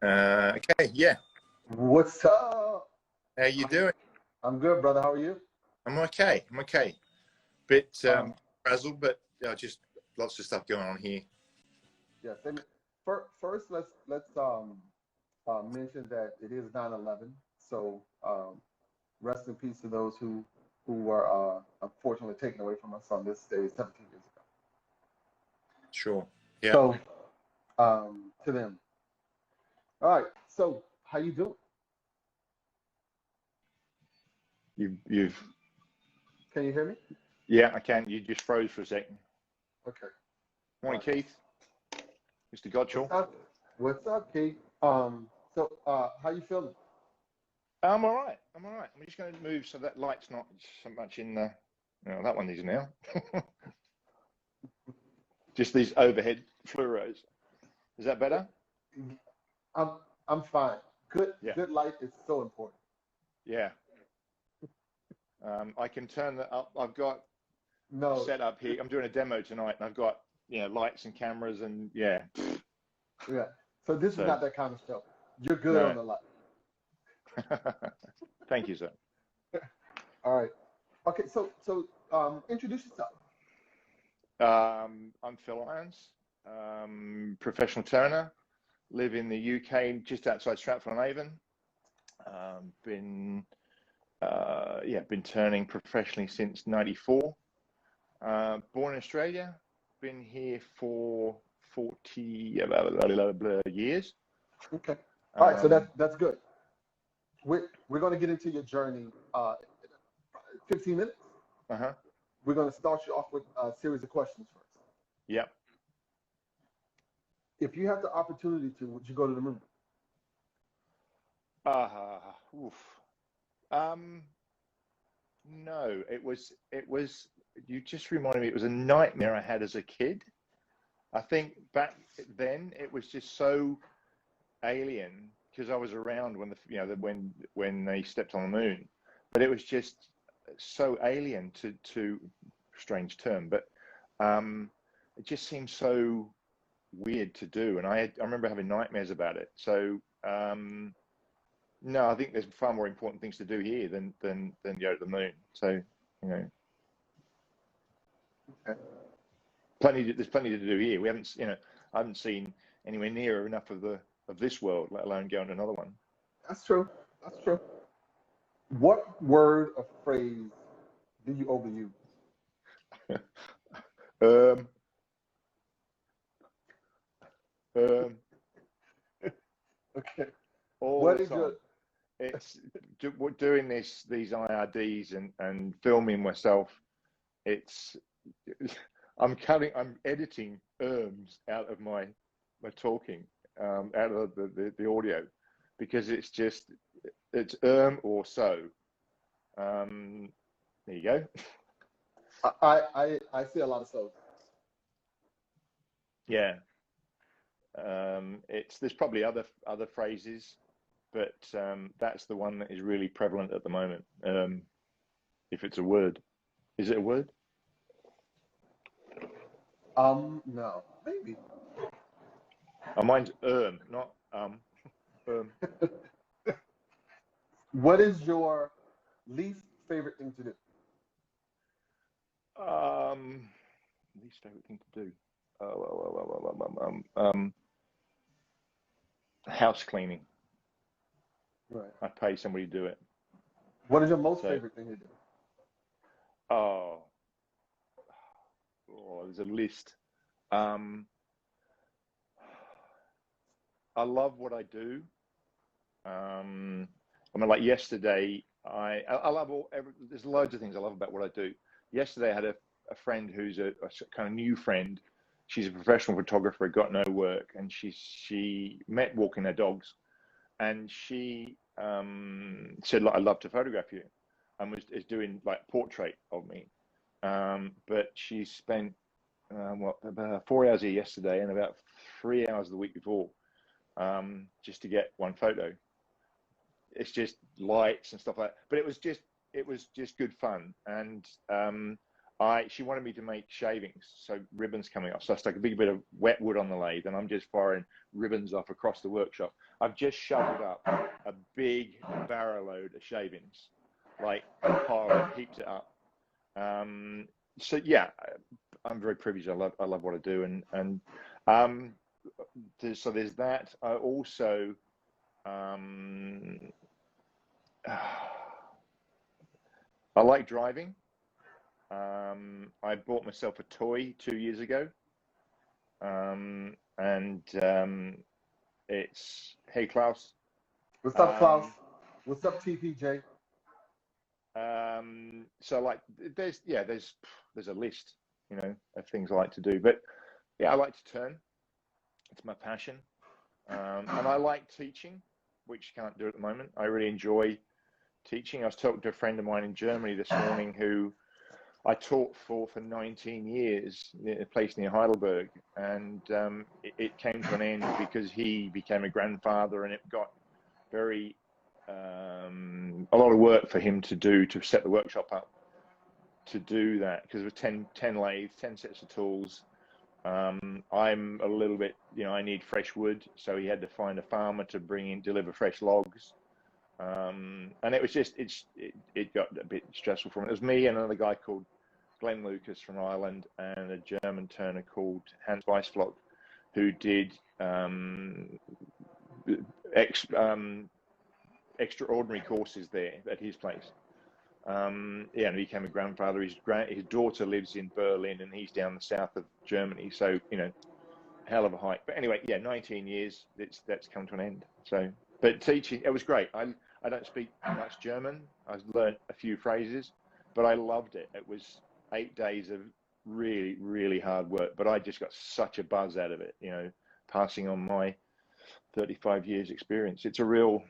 Okay, yeah. What's up? How you doing? I'm good, brother. How are you? I'm okay. I'm okay. Bit Um, frazzled, but just lots of stuff going on here. yes. And first, let's mention that it is 9/11. So rest in peace to those who were unfortunately taken away from us on this day 17 years ago. Sure. Yeah. So to them. All right. So how you doing? You've. Can you hear me? Yeah, I can. You just froze for a second. Okay. Morning, All right. Keith. Mr. Gottschall. What's up? What's up, Kate? So how you feeling? I'm all right. I'm all right. I'm just going to move so that light's not so much in the. No, that one is now. Just these overhead fluoros. Is that better? I'm I'm fine. Yeah. Good light is so important. Yeah. I can turn that up. I've got No. set up here. I'm doing a demo tonight, and I've got lights and cameras, and yeah. Yeah. So this is So not that kind of show. You're good no. on the light. Thank you, sir. All right. Okay. So introduce yourself. I'm Phil Irons, professional turner. Live in the UK, just outside Stratford-on-Avon. Been turning professionally since '94. Born in Australia. Been here for 40 years. Okay. All right. So that's good. We're going to get into your journey. 15 minutes. Uh-huh. We're going to start you off with a series of questions first. Yep. If you have the opportunity to, would you go to the moon? Oof. No, it was, you just reminded me, it was a nightmare I had as a kid. I think back then it was just so alien because I was around when when they stepped on the moon, but it was just so alien to strange term, but it just seemed so weird to do, and I remember having nightmares about it. So no, I think there's far more important things to do here than go to the moon. So Okay. there's plenty to do here. We haven't, I haven't seen anywhere near enough of this world, let alone going to another one. That's true. That's true. What word or phrase do you overuse? Okay. All What the is time. your? It's doing these IRDs and filming myself. I'm editing out of my talking, out of the audio, because it's or so. There you go. I see a lot of so's. Yeah. There's probably other phrases, but that's the one that is really prevalent at the moment. If it's a word, is it a word? No, maybe. Mine's not What is your least favorite thing to do? Least favorite thing to do. House cleaning. Right. I pay somebody to do it. What is your most favorite thing to do? There's a list. I love what I do. I mean, like yesterday, I love there's loads of things I love about what I do. Yesterday, I had a friend who's a kind of new friend. She's a professional photographer, got no work, and she met walking her dogs, and she said, like, I'd love to photograph you, and is doing like portrait of me. But she spent about 4 hours here yesterday and about 3 hours the week before, just to get one photo. It's just lights and stuff like that, but it was just good fun, and she wanted me to make shavings, so ribbons coming off. So I stuck a big bit of wet wood on the lathe, and I'm just firing ribbons off across the workshop. I've just shoveled up a big barrow load of shavings, like piled it, heaped it up. So yeah, I'm very privileged. I love what I do, and so there's that. I also I like driving. I bought myself a toy 2 years ago, and it's Hey Klaus. What's up, Klaus? What's up, TPJ? So like, there's a list, of things I like to do, but yeah, I like to turn. It's my passion, and I like teaching, which you can't do at the moment. I really enjoy teaching. I was talking to a friend of mine in Germany this morning who I taught for 19 years in a place near Heidelberg, and it came to an end because he became a grandfather, and it got very a lot of work for him to do to set the workshop up to do that, because it was 10 lathes, 10 sets of tools. I'm a little bit, I need fresh wood, so he had to find a farmer to deliver fresh logs. And it was just, it got a bit stressful for him. It was me and another guy called Glenn Lucas from Ireland, and a German turner called Hans Weisflog, who did extraordinary courses there at his place. And he became a grandfather. His daughter lives in Berlin, and he's down the south of Germany. So, hell of a hike. But anyway, 19 years, that's come to an end. So, but teaching, it was great. I don't speak much German. I learned a few phrases, but I loved it. It was 8 days of really, really hard work, but I just got such a buzz out of it, passing on my 35 years experience. It's a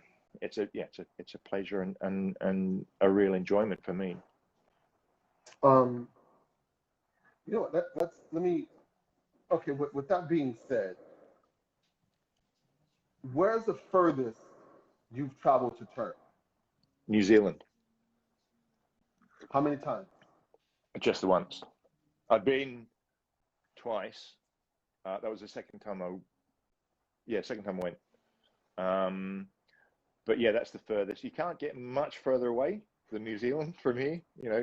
pleasure and a real enjoyment for me. Okay, with that being said, where's the furthest you've traveled to turn? New Zealand. How many times? Just the once. I've been twice. That was the second time I went. But yeah, that's the furthest. You can't get much further away than New Zealand from here.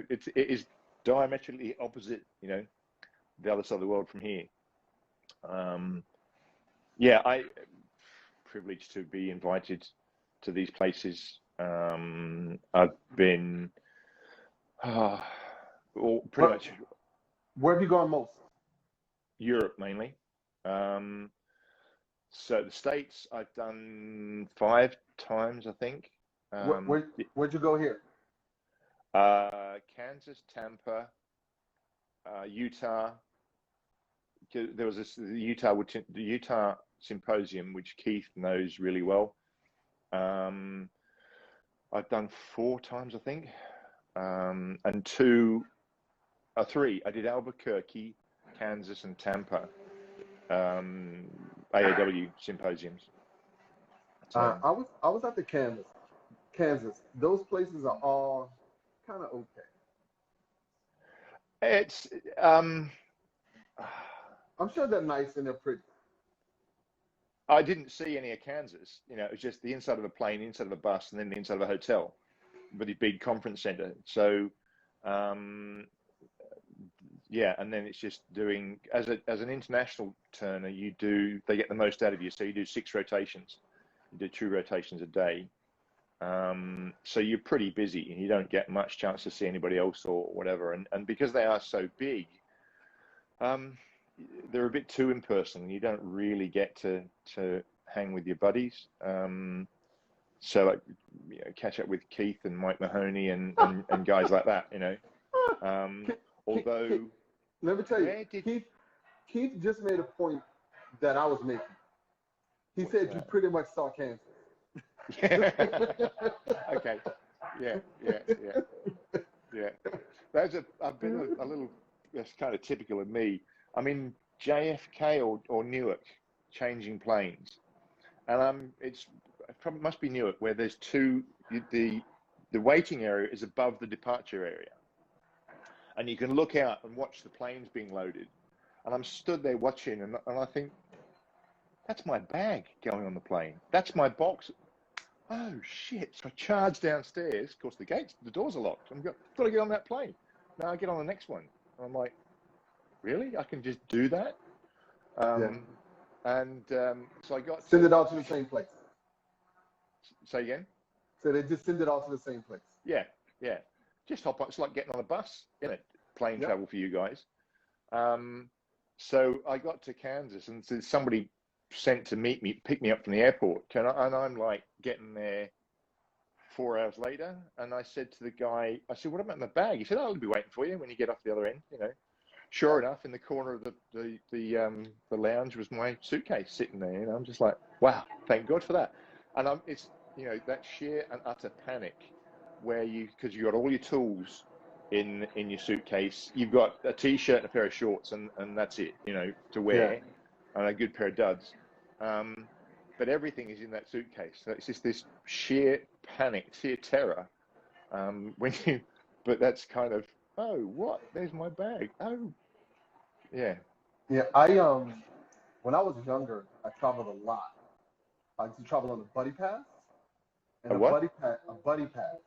It is diametrically opposite, the other side of the world from here. I privileged to be invited to these places. I've been pretty much. Where have you gone most? Europe mainly. So the States I've done 5 times, I think. Where'd you go here? Kansas, Tampa, Utah. There was the Utah Symposium, which Keith knows really well. I've done 4 times, I think, and 3. I did Albuquerque, Kansas, and Tampa. AAW symposiums. So, I was at the Kansas. Those places are all kind of okay. It's I'm sure they're nice and they're pretty. I didn't see any of Kansas. It was just the inside of a plane, inside of a bus, and then the inside of a hotel, with a big conference center. So, and then it's just doing as an international turner, they get the most out of you. So you do 6 rotations, you do 2 rotations a day. So you're pretty busy, and you don't get much chance to see anybody else or whatever. And because they are so big, they're a bit too impersonal. You don't really get to hang with your buddies. So like, catch up with Keith and Mike Mahoney and guys like that. Although, let me tell you, Keith just made a point that I was making. He said you pretty much saw Kansas. Okay. Yeah. I've been a little. That's kind of typical of me. I'm in JFK or Newark, changing planes, and it probably must be Newark, where there's 2. The waiting area is above the departure area, and you can look out and watch the planes being loaded. And I'm stood there watching, and I think, that's my bag going on the plane. That's my box. Oh, shit. So I charge downstairs. Of course, the doors are locked. I've got to get on that plane. Now I get on the next one. And I'm like, really? I can just do that? So I got send it all to the same place. Say again? So they just send it all to the same place. Yeah. Just hop on. It's like getting on a bus, isn't it? Plane travel for you guys. So I got to Kansas, and so somebody sent to pick me up from the airport, and I'm like getting there 4 hours later, and I said to the guy, I said, what about my bag? He said, I'll be waiting for you when you get off the other end, Sure enough, in the corner of the lounge was my suitcase sitting there, I'm just like, wow, thank God for that. And it's that sheer and utter panic where because you got all your tools in your suitcase, you've got a t-shirt and a pair of shorts, and that's it, to wear, and a good pair of duds. But everything is in that suitcase. So it's just this sheer panic, sheer terror. But that's kind of, oh, what? There's my bag. Oh, yeah. Yeah, when I was younger, I traveled a lot. I used to travel on a buddy pass. And A what? A buddy pass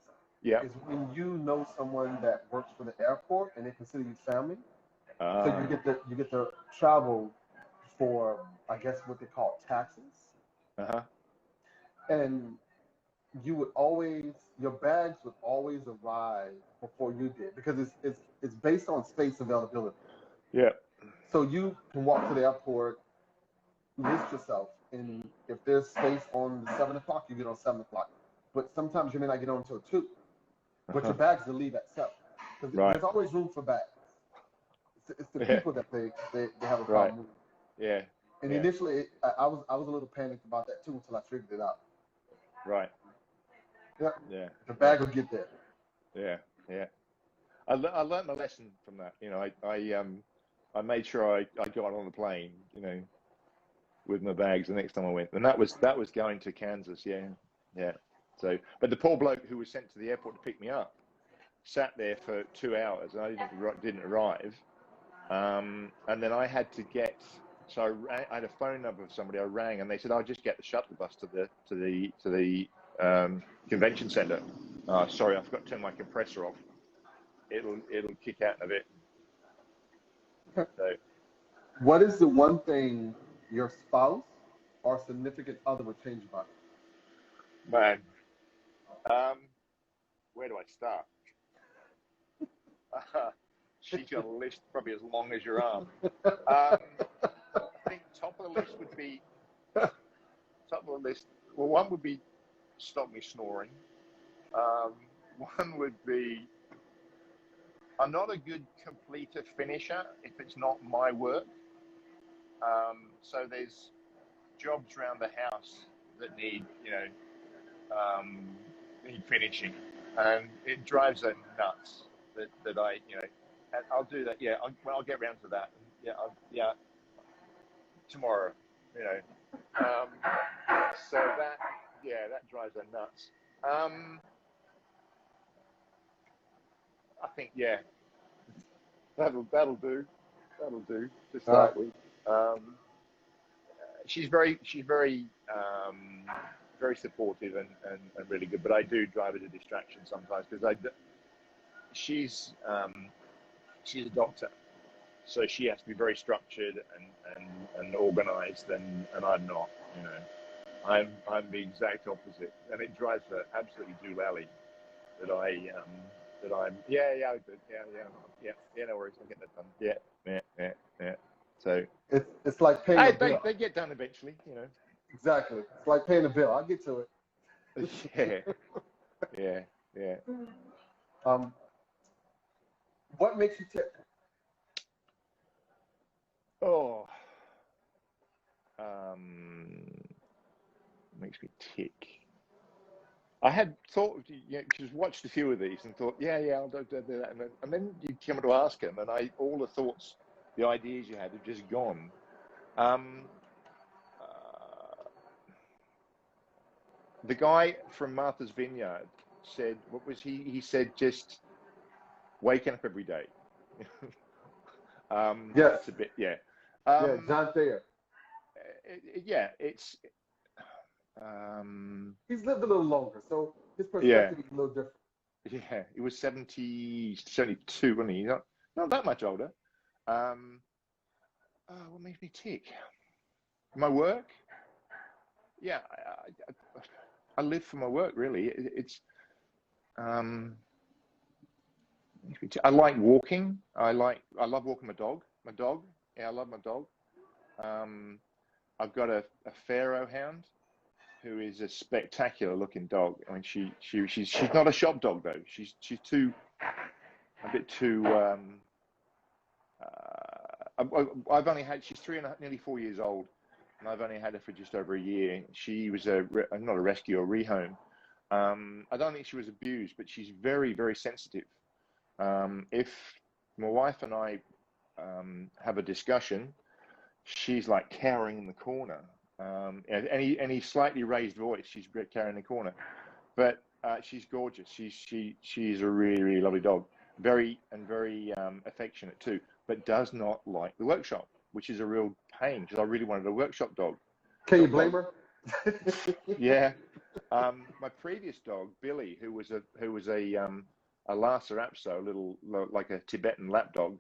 is when you know someone that works for the airport and they consider you family. So you get to travel for, I guess, what they call taxes. And your bags would always arrive before you did, because it's based on space availability. Yeah. So you can walk to the airport, list yourself, and if there's space on 7 o'clock, you get on 7 o'clock. But sometimes you may not get on until 2. But your bags will leave at 7. Because there's always room for bags. It's the people that they have a problem with. Yeah. And initially, I was a little panicked about that too until I figured it out. Right. Yeah. The bag will get there. Yeah. I learned my lesson from that. I made sure I got on the plane, with my bags the next time I went, and that was going to Kansas. Yeah. So, but the poor bloke who was sent to the airport to pick me up sat there for 2 hours, and I didn't arrive. And then I had to get. So I had a phone number of somebody. I rang, and they said, "I'll just get the shuttle bus to the convention center." Sorry, I forgot to turn my compressor off. It'll kick out in a bit. So, what is the one thing your spouse or significant other would change about it? Man, where do I start? She's got a list probably as long as your arm. I think top of the list would be Well, one would be stop me snoring. One would be, I'm not a good completer finisher if it's not my work. So there's jobs around the house that need finishing, and it drives her nuts that I, and I'll do that. Yeah, I'll get around to that. Yeah, tomorrow. So that drives her nuts. I think that'll do to start with. She's very very supportive and really good, but I do drive her to distraction sometimes because she's a doctor, so she has to be very structured and organized, and I'm not. I'm the exact opposite, and it drives her absolutely doolally that I'm no worries, I'll get that done. Yeah. So it's like paying a bill. They get done eventually, Exactly. It's like paying a bill. I'll get to it. Yeah. What makes you tick? Makes me tick. I had thought, just watched a few of these and thought, I'll do that, and then you come to ask them, and all the thoughts, the ideas you had have just gone. The guy from Martha's Vineyard said, what was he? He said, just waking up every day. Yes. It's a bit, yeah. Yeah, John Thayer. Yeah, it's, He's lived a little longer, so his yeah, perspective is a little different. yeah. He was 72, wasn't he? Not that much older. Um, what makes me tick? My work. Yeah, I live for my work, really. It's, um, I like walking. I love walking my dog. My dog. Yeah, I love my dog. I've got a Pharaoh hound who is a spectacular looking dog. I mean, she's not a shop dog though. She's a bit too. I've only had. She's nearly 4 years old, and I've only had her for just over a year. She was not a rescue, a rehome. I don't think she was abused, but she's very, very sensitive. If my wife and I have a discussion, she's like cowering in the corner. Any slightly raised voice, she's cowering in the corner. But she's gorgeous. She's a really, really lovely dog. Very affectionate too, but does not like the workshop, which is a real pain because I really wanted a workshop dog. Can you blame her? Yeah. My previous dog, Billy, who was a Lhasa Apso, a little like a Tibetan lapdog,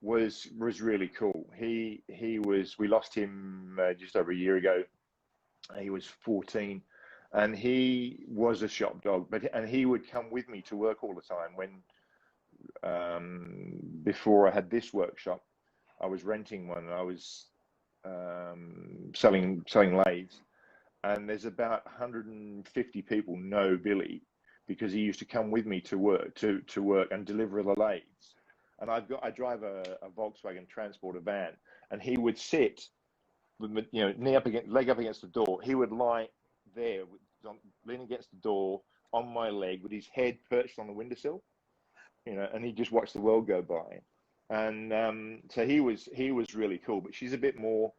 was really cool. We lost him just over a year ago. He was 14, and he was a shop dog, and he would come with me to work all the time. When before I had this workshop, I was renting one, and I was selling lathes. And there's about 150 people know Billy because he used to come with me to work and deliver the lathes. And I drive a Volkswagen Transporter van, and he would sit, leg up against the door. He would lie there, leaning against the door on my leg with his head perched on the windowsill, and he just watched the world go by. And so he was really cool. But she's a bit more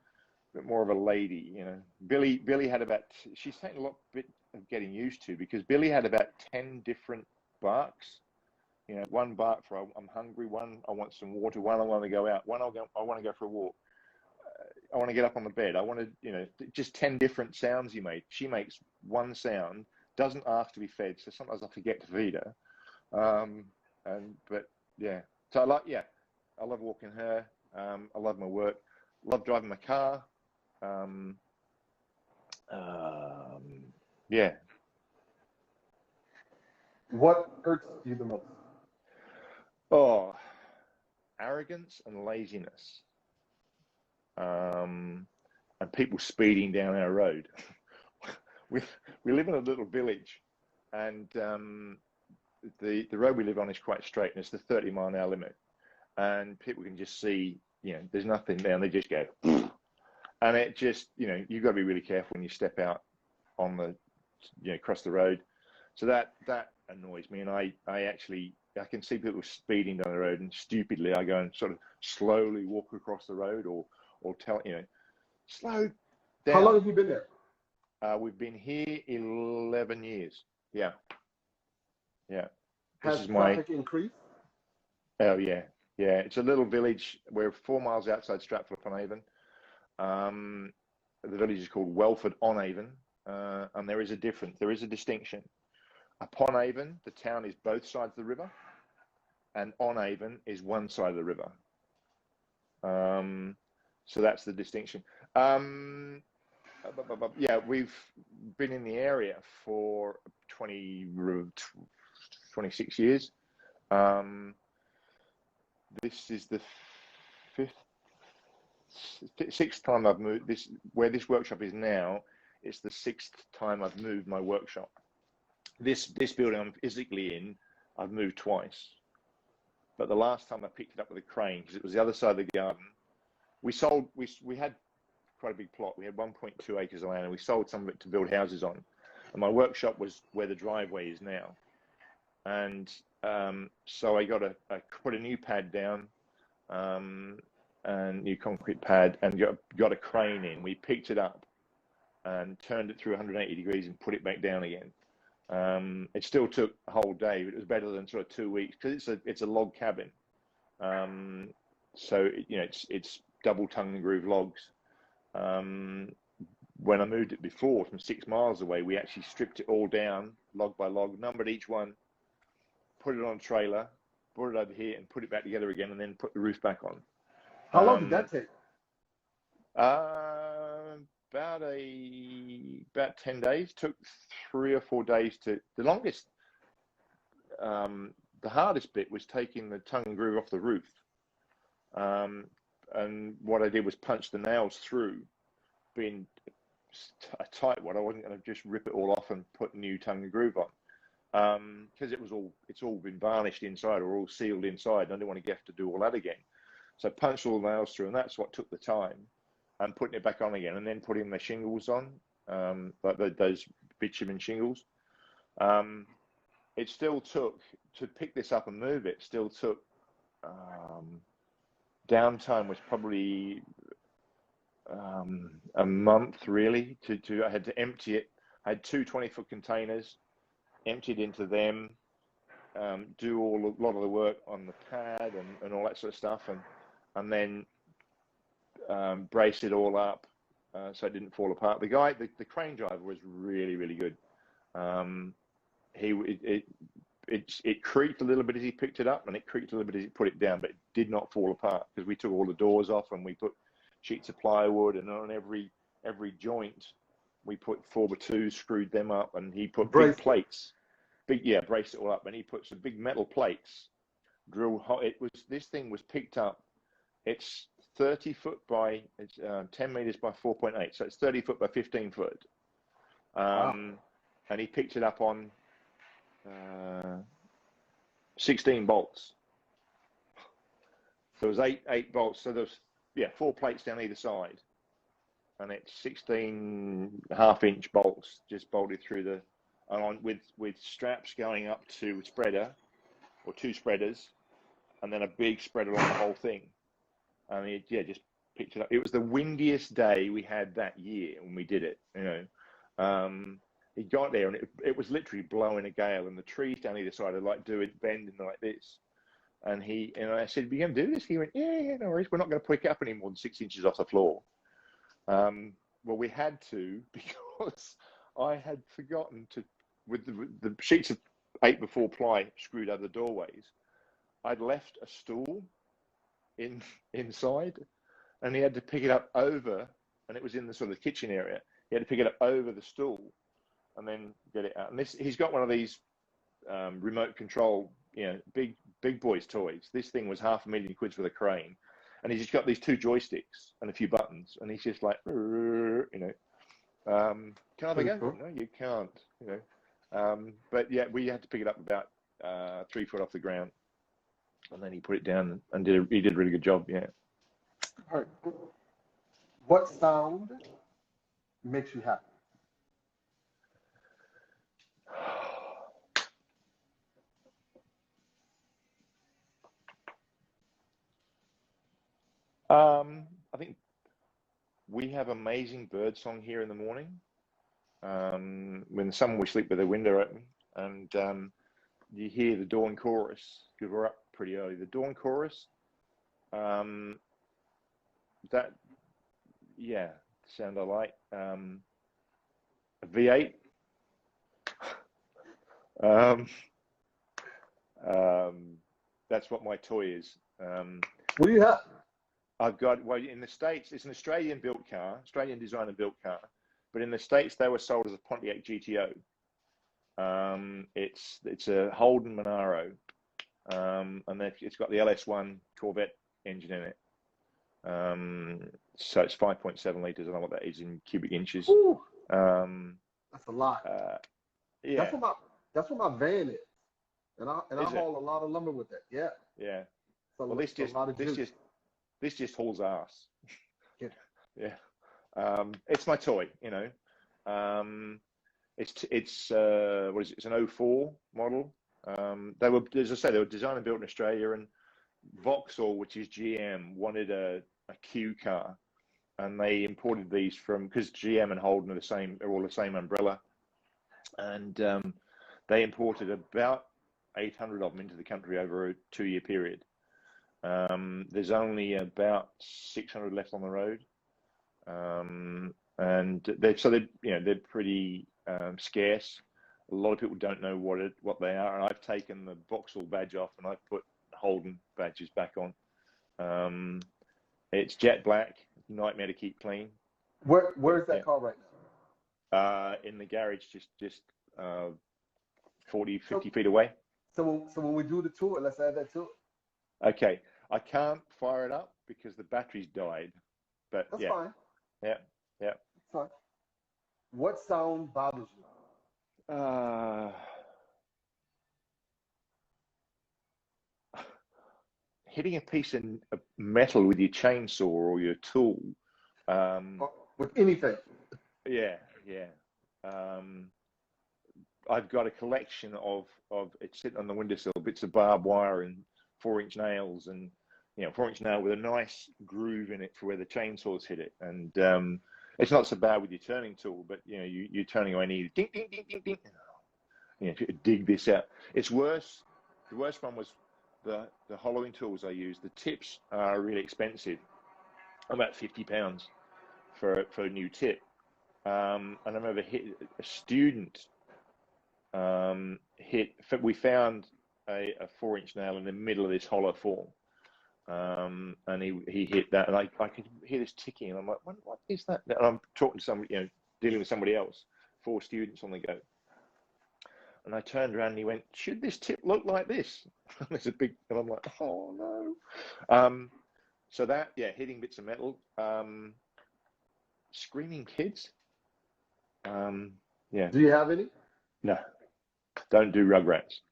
of a lady, Billy had she's taken a bit of getting used to, because Billy had about 10 different barks. One bark for I'm hungry, one I want some water, one I want to go out, one I want to go for a walk, I want to get up on the bed, I want to, just 10 different sounds she makes one sound, doesn't ask to be fed, so sometimes I forget to feed her. But yeah, so I love walking her. I love my work, love driving my car. Yeah. What hurts you the most? Oh, arrogance and laziness. And people speeding down our road. we live in a little village, and the road we live on is quite straight, and it's the 30-mile-an-hour limit. And people can just see, there's nothing there, and they just go. And it just, you've got to be really careful when you step out on the, across the road. So that annoys me. And I can see people speeding down the road, and stupidly I go and sort of slowly walk across the road or tell, slow down. How long have you been there? We've been here 11 years. Yeah. Yeah. Has traffic increased? Oh, yeah. Yeah. It's a little village. We're 4 miles outside Stratford-upon-Avon. The village is called Welford-on-Avon, and there is a distinction. Upon Avon, the town is both sides of the river, and on Avon is one side of the river. So that's the distinction. Yeah, we've been in the area for 26 years. This is the sixth time I've moved. Where this workshop is now, it's the 6th time I've moved my workshop. This building I'm physically in, I've moved twice. But the last time I picked it up with a crane, because it was the other side of the garden. We had quite a big plot. We had 1.2 acres of land, and we sold some of it to build houses on. And my workshop was where the driveway is now. And so I put a new pad down, and new concrete pad, and got a crane in. We picked it up and turned it through 180 degrees and put it back down again. It still took a whole day, but it was better than sort of 2 weeks because it's a log cabin. So it's double tongue and groove logs. When I moved it before from 6 miles away, we actually stripped it all down, log by log, numbered each one, put it on a trailer, brought it over here, and put it back together again, and then put the roof back on. How long did that take? About 10 days. Took 3 or 4 days to. The longest, the hardest bit was taking the tongue and groove off the roof. And what I did was punch the nails through, being a tight one. I wasn't going to just rip it all off and put new tongue and groove on, because it's all been varnished inside or all sealed inside, and I didn't want to have to do all that again. So I punched all the nails through, and that's what took the time, and putting it back on again, and then putting the shingles on, like those bitumen shingles. It still took, to pick this up and move it, still took, downtime was probably a month really. I had to empty it. I had 2 20-foot containers, emptied into them, do a lot of the work on the pad and all that sort of stuff, and then brace it all up so it didn't fall apart. The crane driver was really, really good. It creaked a little bit as he picked it up, and it creaked a little bit as he put it down, but it did not fall apart because we took all the doors off and we put sheets of plywood, and on every joint we put 4x2, screwed them up, and he put big plates, braced it all up, and he put some big metal plates, this thing was picked up. It's 30 foot by 10 meters by 4.8, so it's 30 foot by 15 foot. Wow. And he picked it up on 16 bolts. So it was eight bolts. So there's 4 plates down either side, and it's 16 half-inch bolts just bolted through with straps going up to a spreader or 2 spreaders, and then a big spreader on the whole thing. And he just picked it up. It was the windiest day we had that year when we did it. He got there and it was literally blowing a gale, and the trees down either side are like bending like this. And I said, "Are you going to do this?" He went, "Yeah, no worries. We're not going to pick it up any more than 6 inches off the floor." Well, we had to, because I had forgotten to, with the sheets of 8x4 ply screwed over the doorways, I'd left a stool inside, and he had to pick it up over, and it was in the sort of the kitchen area. He had to pick it up over the stool and then get it out. And he's got one of these remote control, big boys toys. This thing was £500,000 with a crane, and he's just got these 2 joysticks and a few buttons, and he's just like, can I have a go? No, you can't. But yeah, we had to pick it up about 3 foot off the ground, and then he put it down and he did a really good job. Yeah. All right. What sound makes you happy? I think we have amazing bird song here in the morning. When the summer we sleep with the window open, and you hear the dawn chorus because we're up pretty early. The dawn chorus, sound I like. A V8. That's what my toy is. What do you have? I've got, in the States, it's an Australian design and built car, but in the States they were sold as a Pontiac GTO. It's a Holden Monaro, and it's got the LS1 Corvette engine in it. So it's 5.7 litres. I don't know what that is in cubic inches. That's a lot. Yeah. That's what my van is, and I haul a lot of lumber with it. Yeah. Yeah. So well, this just hauls ass. Yeah. It's my toy, It's what is it? It's an 04 model. They were, as I say, they were designed and built in Australia, and Vauxhall, which is GM, wanted a Q car, and they imported these because GM and Holden are all the same umbrella, and they imported about 800 of them into the country over a 2-year period. There's only about 600 left on the road, and they're pretty scarce. A lot of people don't know what they are, and I've taken the Vauxhall badge off and I've put Holden badges back on. It's jet black, nightmare to keep clean. Where's that car right now? In the garage, just 40, 50 feet away. So when we do the tour, let's add that to it. Okay, I can't fire it up because the battery's died. But that's fine. Yeah. That's fine. What sound bothers you? Hitting a piece of metal with your chainsaw or your tool. With anything. Yeah. I've got a collection of it's sitting on the windowsill, bits of barbed wire and 4-inch nails, and 4-inch nail with a nice groove in it for where the chainsaws hit it. And it's not so bad with your turning tool, but you're turning away and you ding ding ding ding ding. To dig this out. It's worse. The worst one was the hollowing tools I use. The tips are really expensive, about £50 for a new tip. And I remember a student we found a 4-inch nail in the middle of this hollow form, and he hit that, and I could hear this ticking, and I'm like, what is that? And I'm talking to somebody, dealing with somebody else, 4 students on the go. And I turned around and he went, should this tip look like this? There's a big, and I'm like, oh no. So that, hitting bits of metal, screaming kids. Do you have any? No, don't do Rugrats.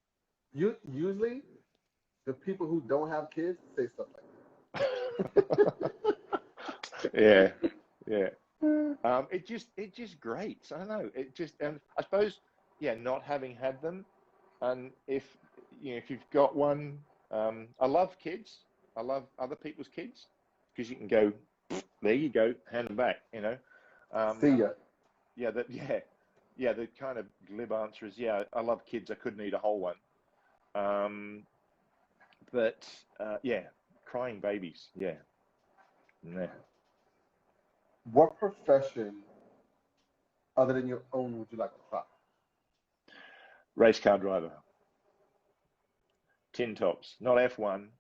Usually, the people who don't have kids say stuff like that. Yeah. It just grates. I don't know. And I suppose, not having had them, and if you've got one, I love kids. I love other people's kids because you can go, there you go, hand them back. See ya. The kind of glib answer is, I love kids. I couldn't eat a whole one. But crying babies. Nah. What profession, other than your own, would you like to try? Race car driver. Tin tops, not F1,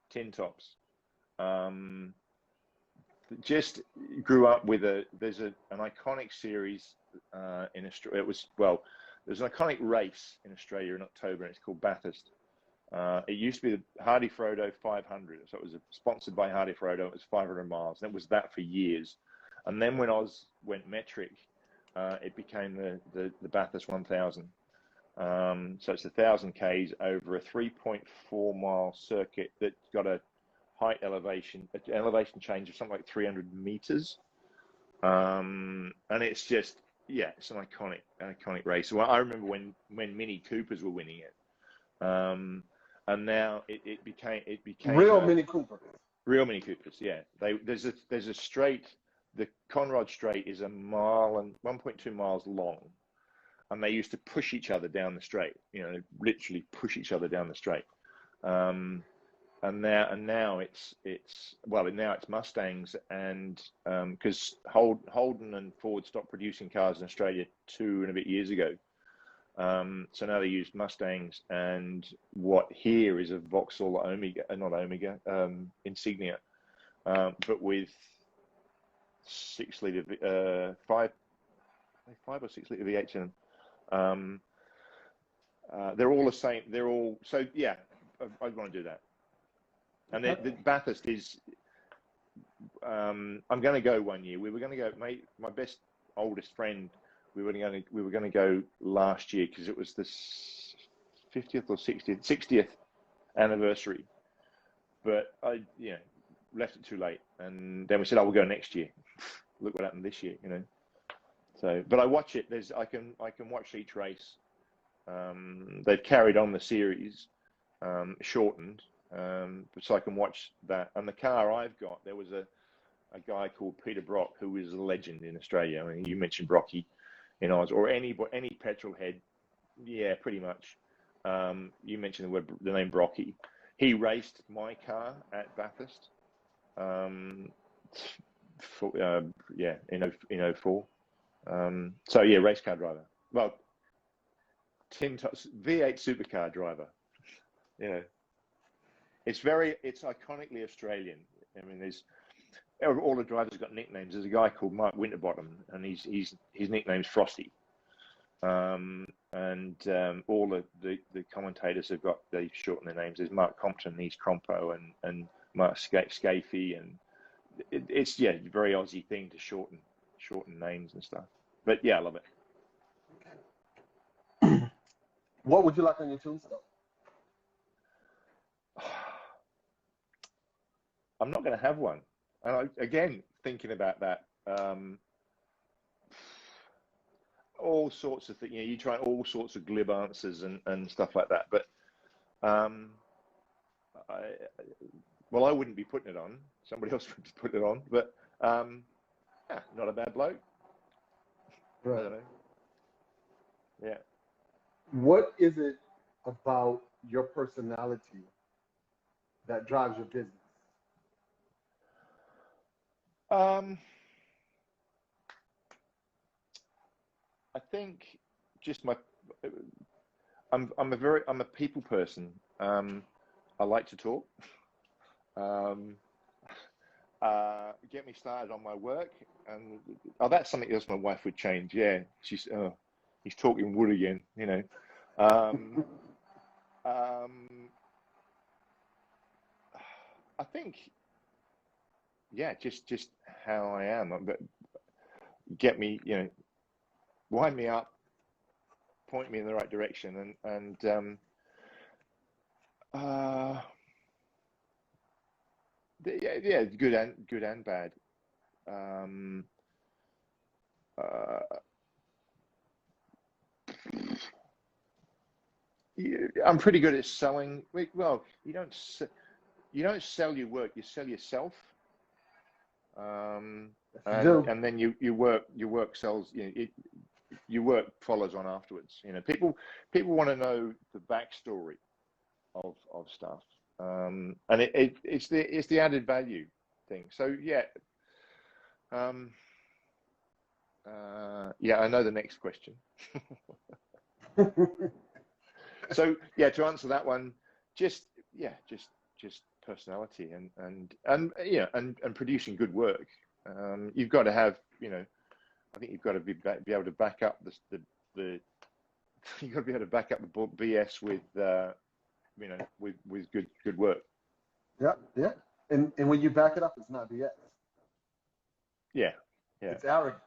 tin tops. Just grew up with there's an iconic series in Australia. There's an iconic race in Australia in October, and it's called Bathurst. It used to be the Hardy Frodo 500, so it was sponsored by Hardy Frodo. It was 500 miles, and it was that for years. And then when Oz went metric, it became the Bathurst 1000. So it's 1,000 Ks over a 3.4 mile circuit that's got an elevation change of something like 300 meters. And it's just, it's an iconic race. Well, I remember when Mini Coopers were winning it. And now it became real Mini Coopers. Real Mini Coopers, yeah. There's a straight. The Conrod Straight is 1.2 miles long, and they used to push each other down the straight. Literally push each other down the straight. And now it's Mustangs, and because Holden and Ford stopped producing cars in Australia 2 and a bit years ago. So now they use Mustangs, and what here is a Vauxhall Insignia, but with 6-litre, 5 or 6-litre V8s in them. They're all the same. They're all I'd want to do that. And the Bathurst is. I'm going to go one year. We were going to go. My best oldest friend. We were going to go last year because it was the 50th or 60th anniversary. But I left it too late, and then we said, we'll go next year. Look what happened this year, So, but I watch it. I can watch each race. They've carried on the series, shortened, so I can watch that. And the car I've got, there was a guy called Peter Brock who is a legend in Australia. I mean, you mentioned Brocky in Oz, or any petrol head Yeah, pretty much. You mentioned the name Brocky. He raced my car at Bathurst. Um, yeah, in '04. So yeah, race car driver. Well, V8 supercar driver. You know, it's iconically Australian. I mean, all the drivers have got nicknames. There's a guy called Mark Winterbottom, and his nickname's Frosty. All the commentators they shorten their names. There's Mark Compton, he's Crompo, and Mark Scafie, and it's very Aussie thing to shorten names and stuff. But yeah, I love it. What would you like on your tombstone? I'm not going to have one. Again, thinking about that, all sorts of things. You try all sorts of glib answers and stuff like that. But I wouldn't be putting it on. Somebody else would put it on. But not a bad bloke. Right. I don't know. Yeah. What is it about your personality that drives your business? I think just I'm a people person. I like to talk. Get me started on my work, and that's something else my wife would change. Yeah, he's talking wood again. I think, just how I am. But get me, wind me up, point me in the right direction, and good and bad. I'm pretty good at selling. Well, you don't sell your work, you sell yourself. And then your work sells. Your work follows on afterwards. People want to know the backstory of stuff, and it's the added value thing. So I know the next question. So to answer that one, just personality and producing good work. You've got to have, I think you've got to be able to back up the you've got to be able to back up the BS with with good work. Yeah. And when you back it up, it's not BS. Yeah. It's arrogance.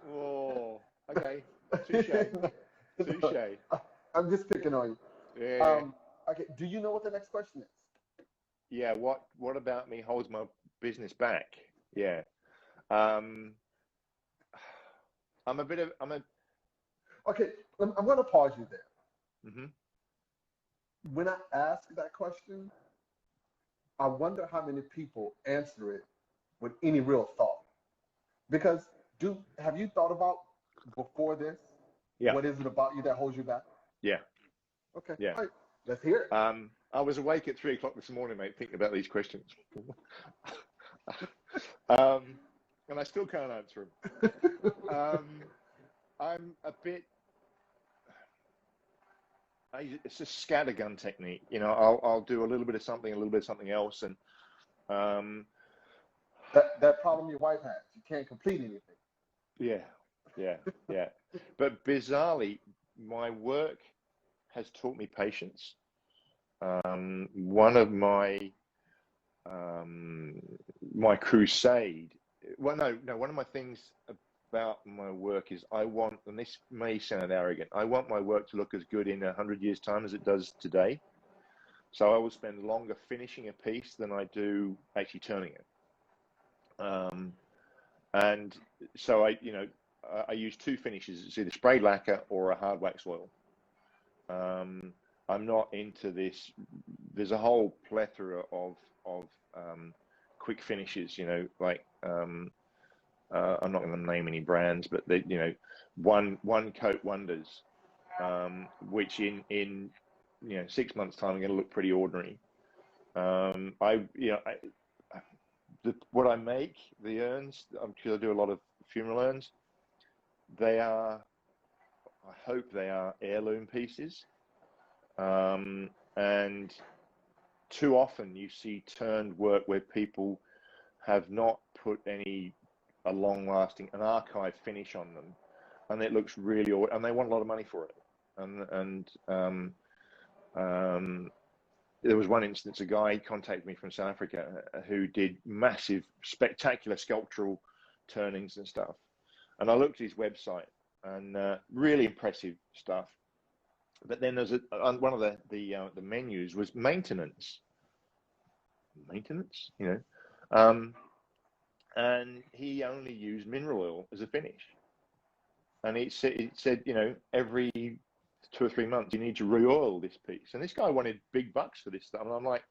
Oh, okay. Touche. I'm just picking on you. Yeah. Okay. Do you know what the next question is? Yeah. What about me holds my business back? Yeah. Okay. I'm going to pause you there. Mm-hmm. When I ask that question, I wonder how many people answer it with any real thought. Because have you thought about before this? Yeah. What is it about you that holds you back? Yeah. Okay. Yeah. All right. Let's hear it. I was awake at 3 o'clock this morning, mate, thinking about these questions. And I still can't answer them. I'm a bit. It's a scattergun technique. I'll do a little bit of something, a little bit of something else, and that problem your wife has. You can't complete anything. Yeah. But bizarrely, my work has taught me patience. One of my crusade. Well, no. One of my things about my work is I want, and this may sound arrogant, I want my work to look as good in 100 years' time as it does today. So I will spend longer finishing a piece than I do actually turning it. And so I use 2 finishes. It's either spray lacquer or a hard wax oil. I'm not into this. There's a whole plethora of quick finishes, like I'm not going to name any brands, but they, one coat wonders, which in 6 months' time are going to look pretty ordinary. What I make, the urns, because I do a lot of funeral urns, I hope they are heirloom pieces. And too often you see turned work where people have not put a long-lasting, an archive finish on them, and it looks really, and they want a lot of money for it. And there was one instance, a guy contacted me from South Africa who did massive, spectacular sculptural turnings and stuff. And I looked at his website, and really impressive stuff. But then there's one of the menus was maintenance, and he only used mineral oil as a finish. And it said, every 2 or 3 months you need to re-oil this piece. And this guy wanted big bucks for this stuff, and I'm like,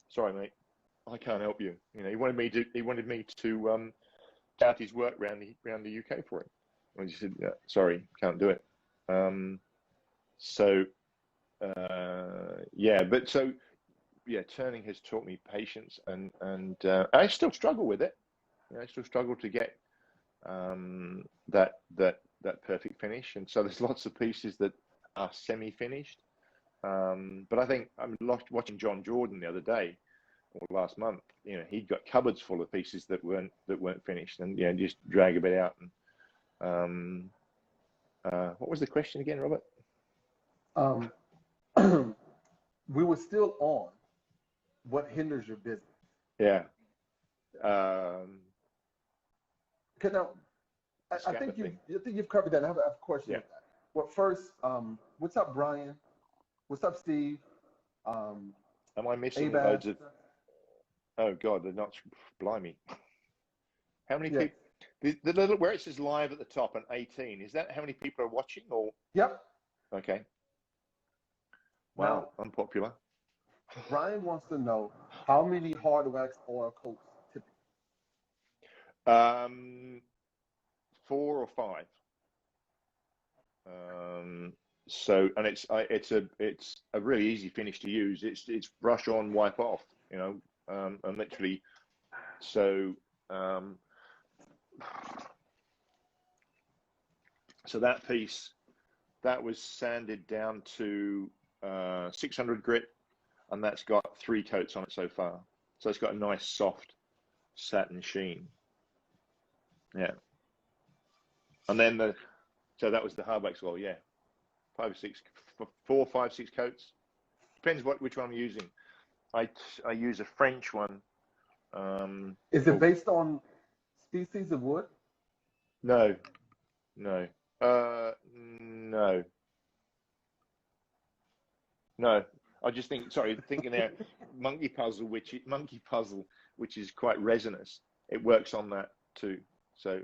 sorry, mate, I can't help you. He wanted me to tout his work around the UK for him. And he said, sorry, can't do it. Turning has taught me patience, and I still struggle with it. I still struggle to get that perfect finish, and so there's lots of pieces that are semi-finished. But I think I'm watching John Jordan the other day, or last month. He'd got cupboards full of pieces that weren't finished, and just drag a bit out. And what was the question again, Robert? We were still on what hinders your business. Yeah. Now, I think you've covered that. I have a question. Yeah. With that. Well, first, what's up, Brian? What's up, Steve? Am I missing Abad? loads of? Oh God, they're not. Blimey. How many people? The little where it says live at the top and 18. Is that how many people are watching? Or Yep. Okay. Wow, I'm popular. Brian wants to know how many hard wax oil coats typically. 4 or 5. And it's a really easy finish to use. It's brush on, wipe off. And literally. So that piece, that was sanded down to 600 grit, and that's got 3 coats on it so far. So it's got a nice soft satin sheen. Yeah. And then so that was the hard wax oil. Yeah, 4, 5, 6 coats. Depends which one I'm using. I use a French one. Is it based on species of wood? No. I just thinking there, monkey puzzle, which is quite resinous. It works on that too. So,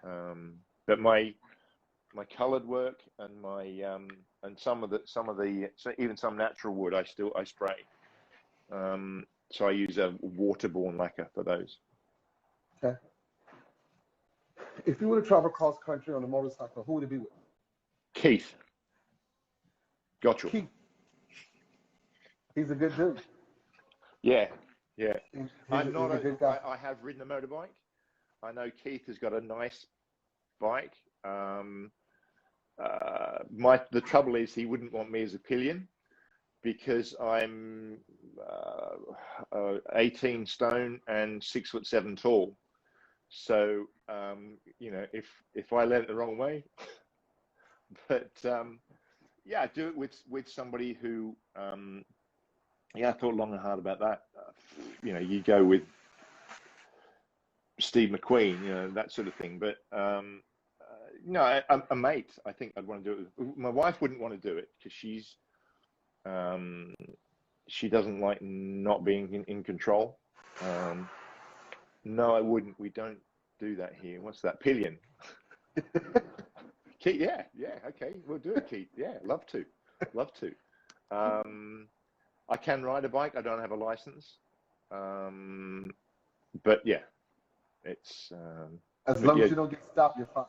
but my coloured work and my and some of the so even some natural wood I spray. So I use a waterborne lacquer for those. Okay. If you were to travel cross country on a motorcycle, who would it be with? Keith. Gotcha. Keith. He's a good dude. Yeah. I have ridden a motorbike. I know Keith has got a nice bike. The trouble is he wouldn't want me as a pillion because I'm 18 stone and 6'7" tall. So if I let it the wrong way, but I do it with somebody who I thought long and hard about that. You go with Steve McQueen, that sort of thing. But no, a mate. I think I'd want to do it. My wife wouldn't want to do it because she doesn't like not being in control. No, I wouldn't. We don't do that here. What's that? Pillion. Keith, yeah, okay, we'll do it, Keith. Yeah, love to. I can ride a bike. I don't have a license, but yeah, it's As But long yeah, as you don't get stopped, you're fine.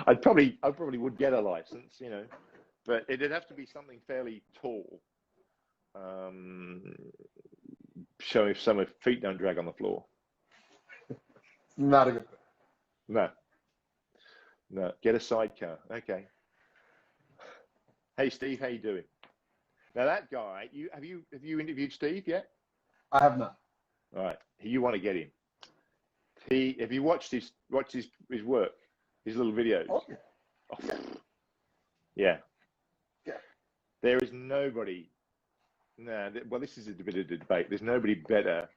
I probably would get a license, you know, but it'd have to be something fairly tall, so if some of feet don't drag on the floor. Not a good thing. No, no, get a sidecar. Okay. Hey Steve, how you doing? Now that guy, have you interviewed Steve yet? I have not. All right, you want to get him. Have you watched his work, his little videos? Oh, yeah. Oh, Yeah. yeah. There is nobody. No, well, this is a bit of a debate. There's nobody better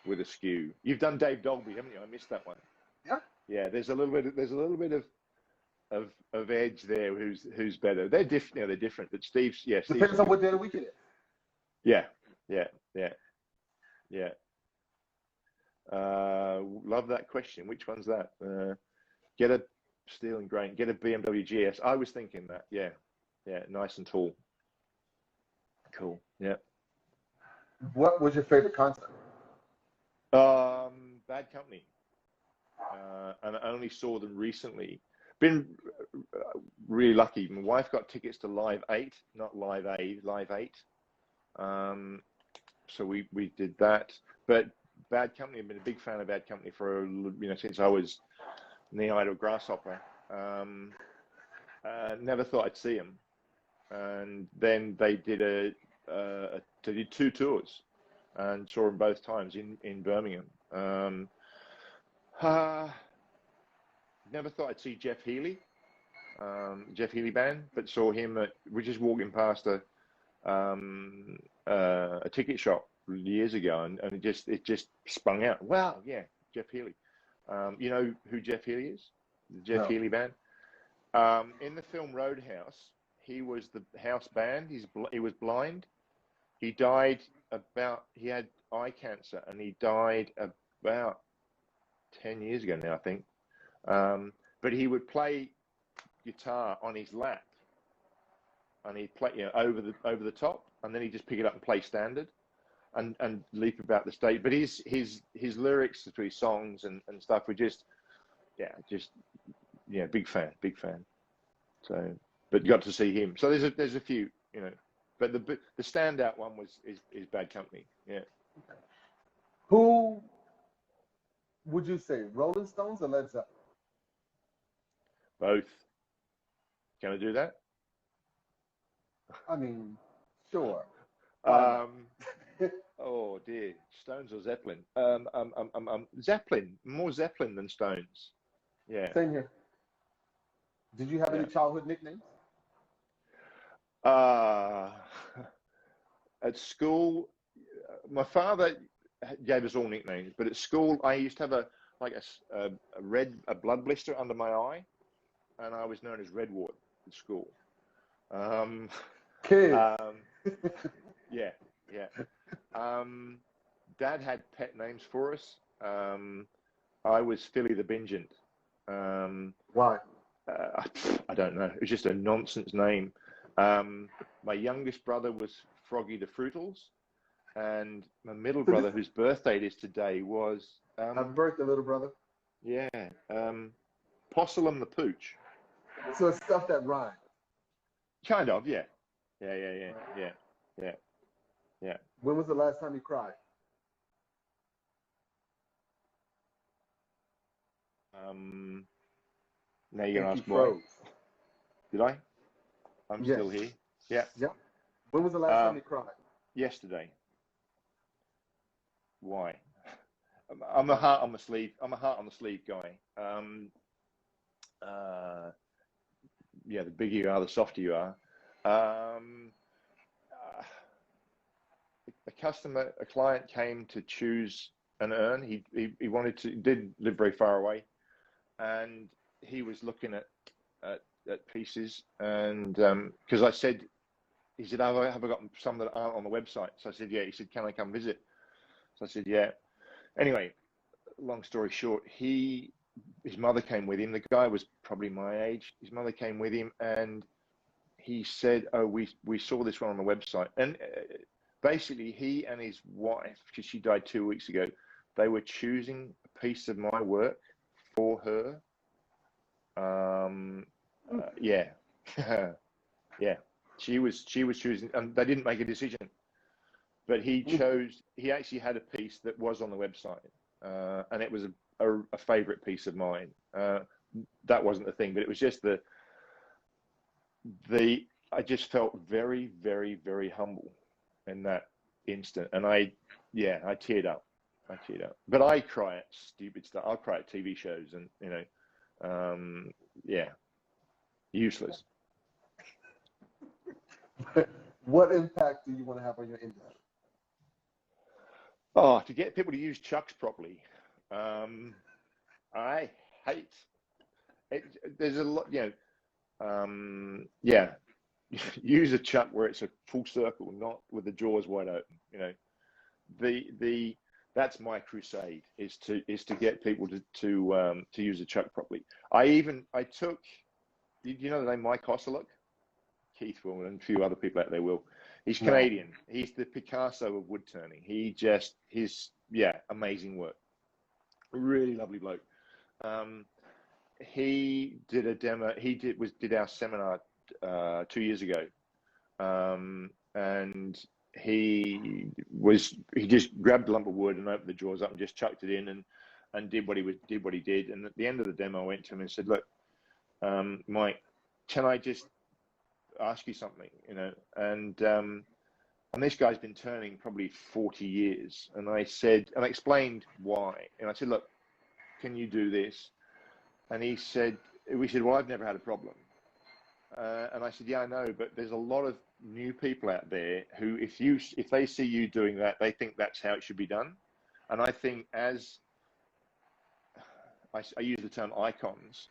with a skew. You've done Dave Dolby, haven't you? I missed that one. Yeah. Yeah. There's a little bit of edge there. Who's better? They're different. You know, they're different. But Steve's. Depends on what day of the week it is. Yeah. Love that question. Which one's that? Get a steel and grain. Get a BMW GS. I was thinking that. Yeah. Nice and tall. Cool. Yeah. What was your favorite concert? Bad Company. And I only saw them recently. Been really lucky. My wife got tickets to Live 8, not Live 8, Live 8. So we did that. But Bad Company, I've been a big fan of Bad Company for since I was knee-eyed or grasshopper. Never thought I'd see them, and then they did they did 2 tours, and saw them both times in Birmingham. Never thought I'd see Jeff Healey Band, but saw him we're just walking past a ticket shop years ago, and it just sprung out. Wow, yeah, Jeff Healey. You know who Jeff Healey is? The Jeff Healey Band. In the film Roadhouse, he was the house band. He was blind. He died he had eye cancer, and he died about 10 years ago now, I think. But he would play guitar on his lap, and he'd play over the top, and then he'd just pick it up and play standard, and leap about the stage. But his lyrics to his songs and stuff were just big fan. So, but got to see him. So there's a few, but the standout one is Bad Company. Yeah. Who would you say, Rolling Stones or Led Zeppelin? Both. Can I do that? I mean, sure. Oh dear, Stones or Zeppelin? Zeppelin, more Zeppelin than Stones. Yeah. Same here. Did you have any childhood nicknames? At school, my father gave us all nicknames, but at school I used to have a blood blister under my eye, and I was known as Redward at school. Kid. Yeah. Dad had pet names for us. I was Philly the Bingent. Why? I don't know. It was just a nonsense name. My youngest brother was Froggy the Fruitles, and my middle brother, whose birthday it is today, was Happy birthday, little brother. Yeah, Posselum the Pooch. So it's stuff that rhymes. Kind of, yeah. When was the last time you cried? Now you're gonna ask why. Froze. Did I? I'm still here. Yeah. Yeah. When was the last time you cried? Yesterday. Why? I'm a heart on the sleeve. I'm a heart on the sleeve guy. The bigger you are, the softer you are. A client came to choose an urn. He did live very far away, and he was looking at pieces, and because I said, he said, have I got some that aren't on the website? So I said, yeah. He said, can I come visit? So I said, yeah. Anyway, long story short, his mother came with him. The guy was probably my age. His mother came with him, and he said, oh, we saw this one on the website. And basically, he and his wife, because she died 2 weeks ago, they were choosing a piece of my work for her. Yeah, yeah. She was choosing, and they didn't make a decision. But he actually had a piece that was on the website, and it was a favorite piece of mine. That wasn't the thing, but it was just I just felt very, very, very humble in that instant. And I teared up. But I cry at stupid stuff. I'll cry at TV shows and, useless. What impact do you want to have on your industry? Oh, to get people to use chucks properly. I hate it. There's a lot, use a chuck where it's a full circle, not with the jaws wide open. That's my crusade, is to get people to use a chuck properly. I took, you know the name Mike Oseluk? Keith will, and a few other people out there will. He's Canadian. He's the Picasso of wood turning. His amazing work. Really lovely bloke. He did a demo. He did our seminar 2 years ago, and he just grabbed the lump of wood and opened the jaws up and just chucked it in and did what he did. And at the end of the demo, I went to him and said, "Look, Mike, can I just ask you something?" And this guy's been turning probably 40 years. And I explained why. And I said, "Look, can you do this?" And we said, "Well, I've never had a problem." And I said, "Yeah, I know, but there's a lot of new people out there who, if they see you doing that, they think that's how it should be done." And I think, as I use the term icons,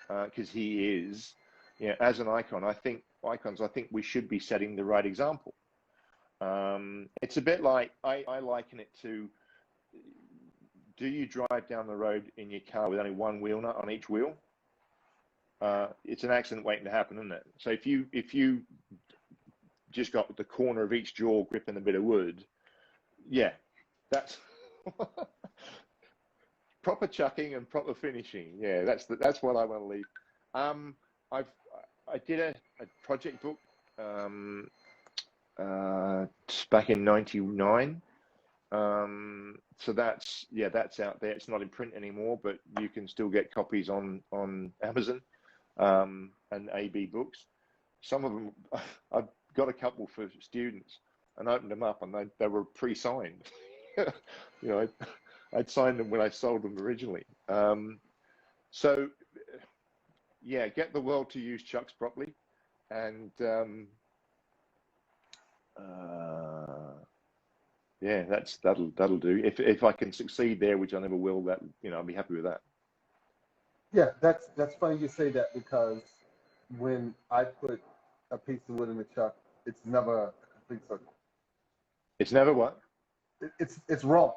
because he is, as an icon, I think we should be setting the right example. It's a bit like, I liken it to, do you drive down the road in your car with only one wheel nut on each wheel? It's an accident waiting to happen, isn't it? So if you just got the corner of each jaw gripping a bit of wood, that's proper chucking and proper finishing. Yeah, that's what I want to leave. I did a project book back in '99. So that's out there. It's not in print anymore, but you can still get copies on Amazon and AB Books. Some of them, I've got a couple for students, and opened them up, and they were pre-signed. I'd signed them when I sold them originally. So get the world to use chucks properly, and that'll do. If I can succeed there, which I never will, that I'll be happy with that. Yeah, that's funny you say that, because when I put a piece of wood in the chuck, it's never a complete circle. It's never what? It's wrong.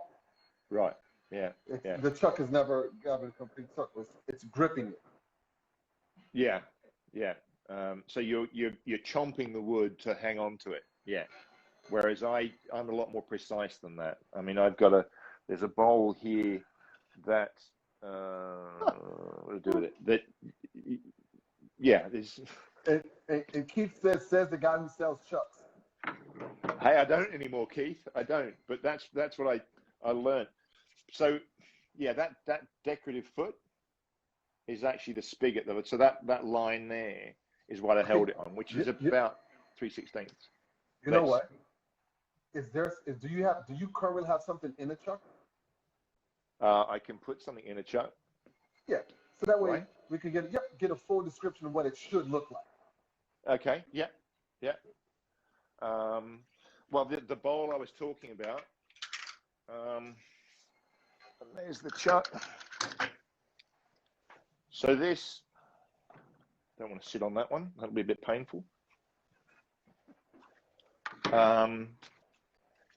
Right. Yeah. The chuck has never got a complete circle. It's gripping it. Yeah. So you're chomping the wood to hang on to it. Yeah. Whereas I'm a lot more precise than that. I mean, there's a bowl here that what to do with it? There's. And Keith says the guy who sells chucks. Hey, I don't anymore, Keith. I don't. But that's what I learned. So that decorative foot is actually the spigot. So that line there is what I held it on, which is about 3/16. You know what? Do you currently have something in a chuck? I can put something in a chuck. Yeah. So that way we can get a full description of what it should look like. Okay. Yeah. Well, the bowl I was talking about. And there's the chuck. So this, don't want to sit on that one. That'll be a bit painful.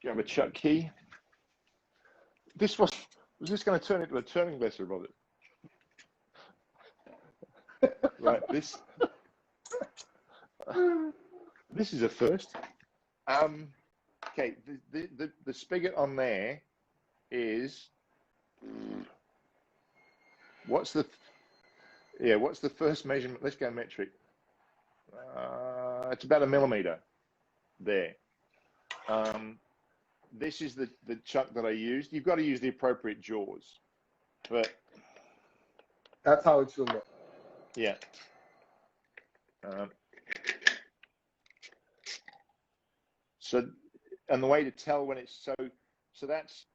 You have a chuck key. Was this going to turn into a turning lesson, Robert? Right. This is a first. Okay. The spigot on there is what's the what's the first measurement? Let's go metric. It's about a millimeter there. This is the chuck that I used. You've got to use the appropriate jaws, but That's how it should look. yeah. So, and the way to tell when it's so that's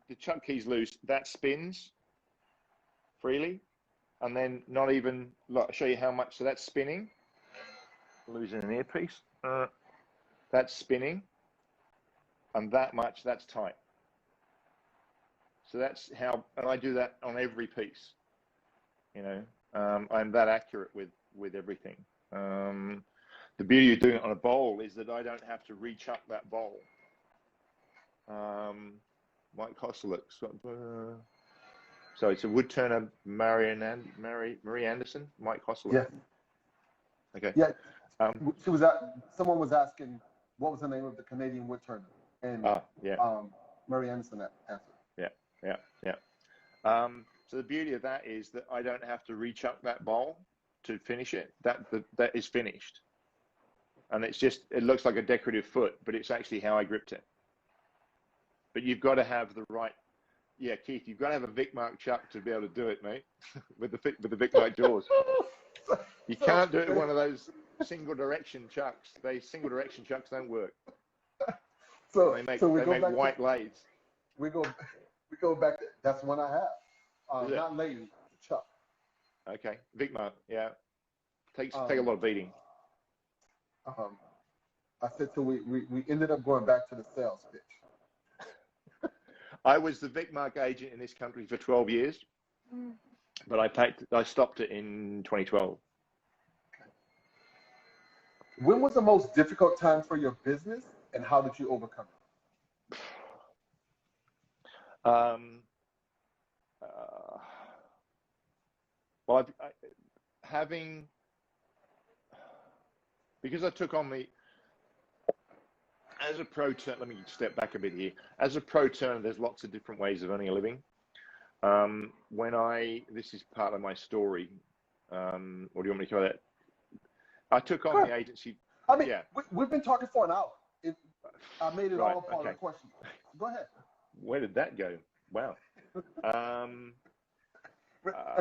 the chuck key's loose. That spins freely, and then not even. Look, I'll show you how much. So that's spinning. Losing an earpiece. That's spinning, and that much. That's tight. So that's how, and I do that on every piece. You know, I'm that accurate with everything. The beauty of doing it on a bowl is that I don't have to rechuck that bowl. Mike Koselleck. So it's a wood turner, Marie Anderson, Mike Koselleck. Yeah. Okay. Yeah. Someone was asking what was the name of the Canadian wood turner, and Murray Anderson answered. Yeah. So the beauty of that is that I don't have to rechuck that bowl to finish it. That is finished, and it looks like a decorative foot, but it's actually how I gripped it. But you've got to have the right, Keith. You've got to have a Vic Mark chuck to be able to do it, mate, with the Vic Mark jaws. You can't do it with one of those single direction chucks. Single direction chucks don't work. So they make white blades. We go back. That's one I have. Not lady, chuck. Okay, Vic Mark. Yeah, take a lot of beating. I said so. We ended up going back to the sales pitch. I was the Vic Mark agent in this country for 12 years, but I stopped it in 2012. When was the most difficult time for your business, and how did you overcome it? Well, because I took on as a pro turner, let me step back a bit here. As a pro turner, there's lots of different ways of earning a living. This is part of my story. Or do you want me to cover that? I took on the agency. I mean, we've been talking for an hour. I made it all part of the question. Go ahead. Where did that go? Wow. And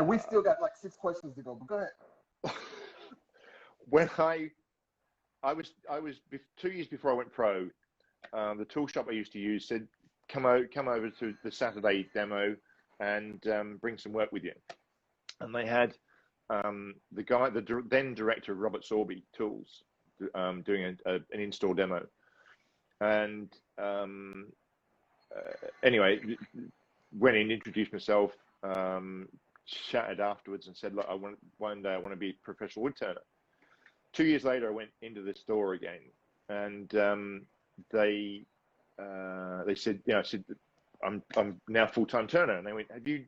we still got like 6 questions to go, but go ahead. When I was 2 years before I went pro, the tool shop I used to use said, come over to the Saturday demo and bring some work with you. And they had the then director of Robert Sorby Tools doing an in-store demo. And anyway, went in, introduced myself, chatted afterwards and said, look, one day I want to be a professional wood turner. 2 years later, I went into the store again, and they said, I said, I'm now full-time turner. And they went, have you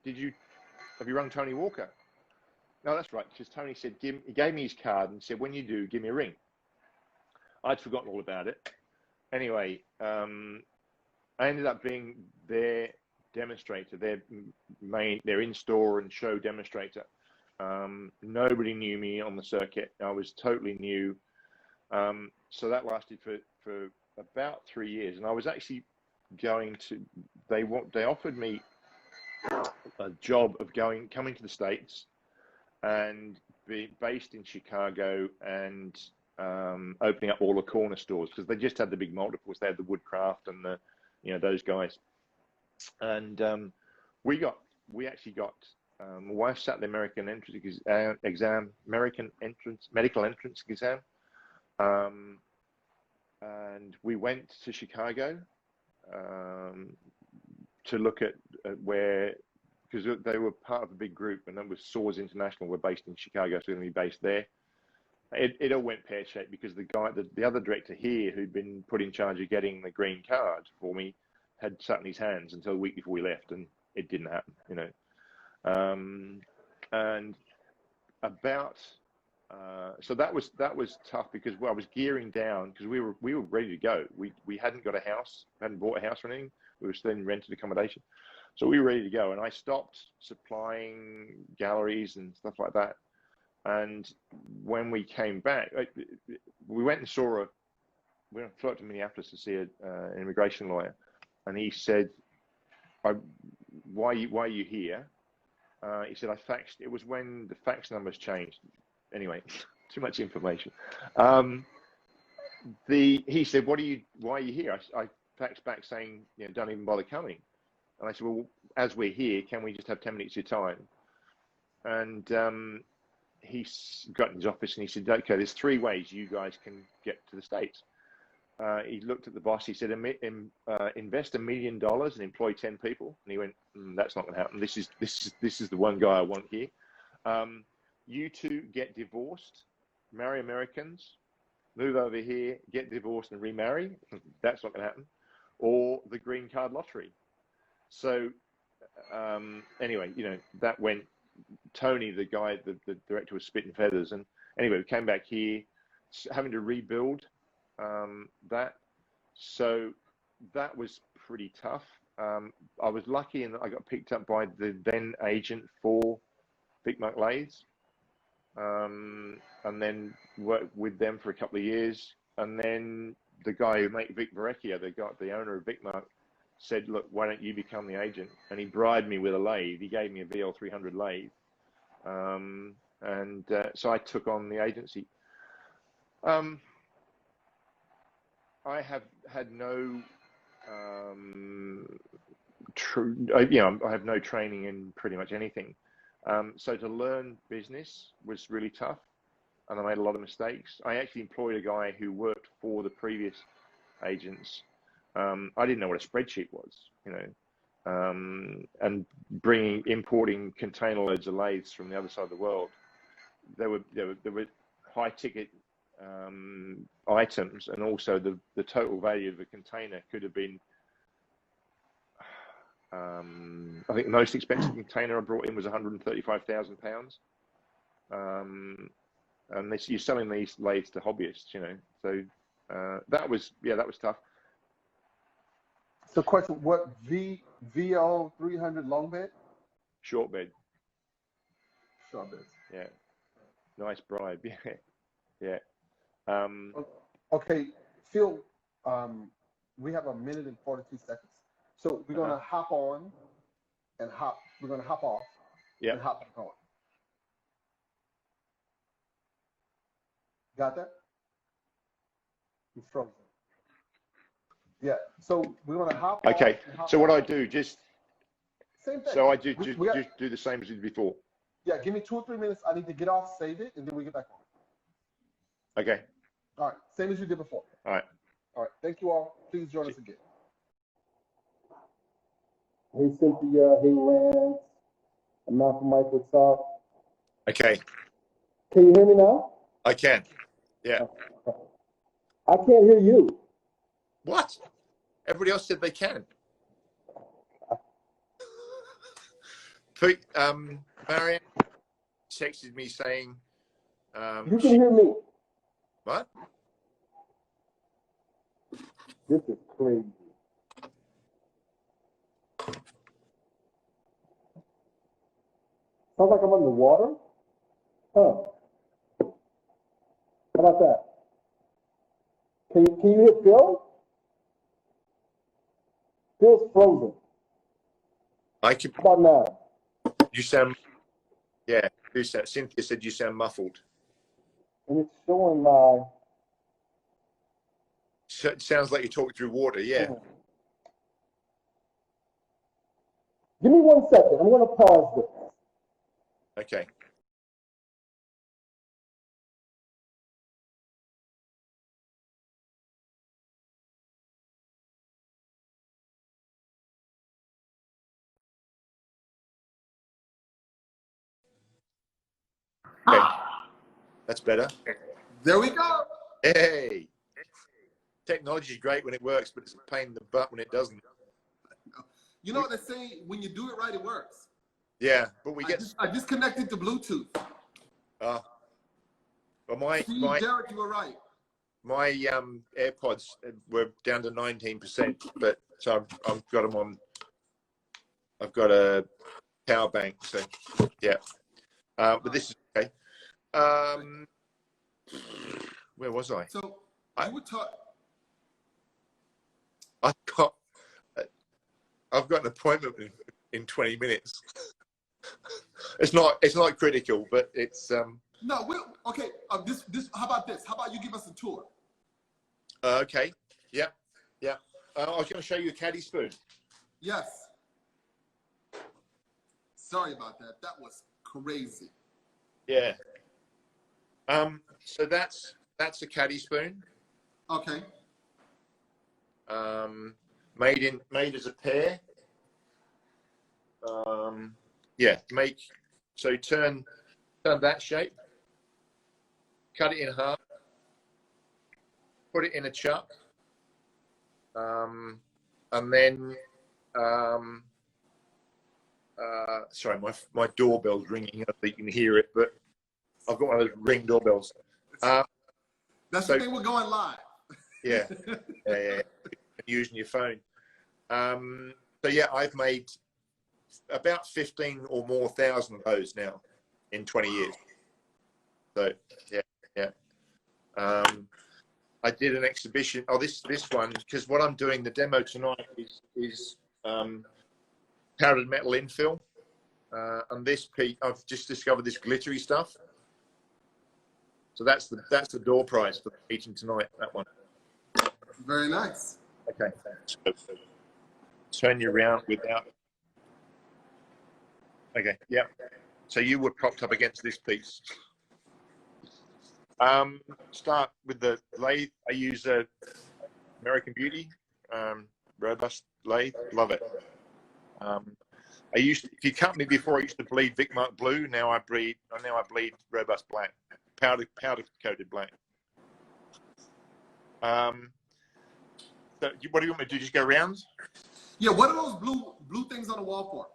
rung Tony Walker? No, that's right. Because Tony said, he gave me his card and said, when you do, give me a ring. I'd forgotten all about it. Anyway, I ended up being their demonstrator, their in-store and show demonstrator. Nobody knew me on the circuit. I was totally new. So that lasted for about 3 years. And I was actually they offered me a job of coming to the States and be based in Chicago and opening up all the corner stores, because they just had the big multiples. They had the Woodcraft and those guys. And my wife sat the American medical entrance exam, and we went to Chicago to look at where, because they were part of a big group, and then with Soars International were based in Chicago, so we're going to be based there. It all went pear-shaped because the other director here, who'd been put in charge of getting the green card for me, had sat in his hands until a week before we left, and it didn't happen, and about so that was tough, because I was gearing down, because we were ready to go. We hadn't got a house, hadn't bought a house or anything. We were still in rented accommodation, So we were ready to go, and I stopped supplying galleries and stuff like that. And when we came back, we went and saw we flew up to Minneapolis to see an immigration lawyer, and he said, why are you here? He said, I faxed. It was when the fax numbers changed. Anyway, too much information. He said, why are you here? I faxed back saying, don't even bother coming. And I said, well, as we're here, can we just have 10 minutes of your time? And he got in his office and he said, okay, there's 3 ways you guys can get to the States. He looked at the boss. He said, invest $1 million and employ 10 people. And he went, that's not going to happen. This is the one guy I want here. You two get divorced, marry Americans, move over here, get divorced and remarry. That's not going to happen. Or the green card lottery. So anyway, that went. Tony, the guy, the director, was spitting feathers. And anyway, we came back here, having to rebuild that. So that was pretty tough. I was lucky in that I got picked up by the then agent for Vic Mark Lathes, and then worked with them for a couple of years. And then the guy who made Vic Verrecchio, the owner of Vic Mark, said, look, why don't you become the agent? And he bribed me with a lathe. He gave me a VL300 lathe. So I took on the agency. I have had no, I have no training in pretty much anything. So to learn business was really tough, and I made a lot of mistakes. I actually employed a guy who worked for the previous agents. I didn't know what a spreadsheet was, and importing container loads of lathes from the other side of the world. There were high ticket items, and also the total value of the container could have been, I think the most expensive container I brought in was £135,000. And you're selling these lathes to hobbyists, so that was tough. So question, what VO 300 long bed? Short bed. Short bed. Yeah. Nice bribe. Yeah. Okay, Phil, we have 1 minute and 42 seconds. So we're gonna hop on and we're gonna hop off and hop back on. Got that? He's frozen. Yeah, so we're gonna hop. Okay, so what I do, just same thing. So I just do the same as I did before. Yeah, give me 2 or 3 minutes. I need to get off, save it, and then we get back on. Okay. All right, same as you did before. All right. All right, thank you all. Please join us again. Hey Cynthia, hey Lance, I'm Malcolm Mike, what's up? Okay. Can you hear me now? I can. Yeah. I can't hear you. What? Everybody else said they can. Marianne texted me saying, you can hear me. What? This is crazy. Sounds like I'm underwater. Huh. How about that? Can you hear Phil? Phil's frozen. I can. How about now? You sound. Yeah. Cynthia said you sound muffled. And it's showing So it sounds like you're talking through water. Yeah. Give me 1 second. I'm going to pause this. Okay. Okay. That's better. There we go. Hey. Technology is great when it works, but it's a pain in the butt when it doesn't. You know what they say, when you do it right, it works. Yeah, but I just connected to Bluetooth. Well, Derek, you were right. My AirPods were down to 19%, but so I've got them on I've got a power bank. So yeah, but this is okay. Where was I? So I- you were talking. I've got an appointment in 20 minutes. It's not critical, but it's No, okay. This. How about this? How about you give us a tour? okay. Yeah, yeah. I was going to show you a caddy spoon. Yes. Sorry about that. That was crazy. Yeah. So that's a caddy spoon. Okay. Made as a pair. Yeah. So turn that shape. Cut it in half. Put it in a chuck. And then sorry, my doorbell's ringing. I don't know if you can hear it, but I've got one of those Ring doorbells. That's the thing. We're going live. Yeah, yeah. Using your phone. So yeah, I've made about 15 or more thousand of those now in 20 years. So yeah. I did an exhibition. Oh, this one, because what I'm doing, the demo tonight is powdered metal infill. And this piece, I've just discovered this glittery stuff. So that's the door prize for the meeting tonight. That one. Very nice. Okay. So turn you around without. Okay. Yeah. So you were propped up against this piece. Start with the lathe. I use a American Beauty robust lathe. Love it. If you cut me before, I used to bleed Vic Mark Blue. Now I bleed robust black, powder coated black. So what do you want me to do? Just go round? Yeah. What are those blue things on the wall for?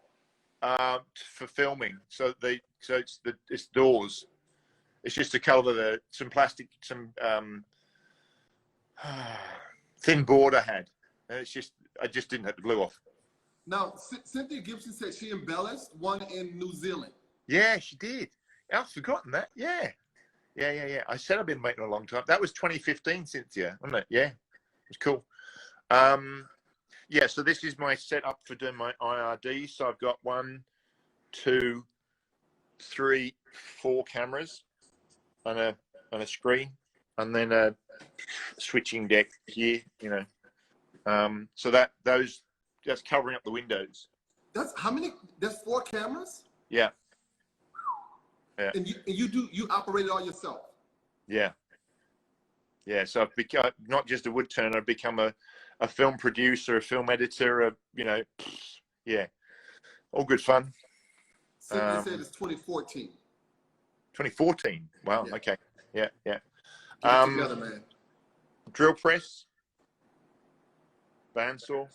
For filming. So it's doors. It's just to cover some plastic, some thin board I had. And I just didn't have the glue off. Now, Cynthia Gibson said she embellished one in New Zealand. Yeah, she did. I've forgotten that. Yeah. I said I've been waiting a long time. That was 2015, Cynthia, wasn't it? Yeah, it was cool. Yeah, so this is my setup for doing my IRD. So I've got 1, 2, 3, 4 cameras on a screen, and then a switching deck here. So that's covering up the windows. That's how many? There's 4 cameras. Yeah. Yeah. And you operate it all yourself. Yeah. Yeah. So I've become not just a wood turner. I've become a film producer, a film editor. Yeah, all good fun. Cynthia said it's 2014. 2014. Wow. Yeah. Okay. Yeah. Get it together, man. Drill press, bandsaw,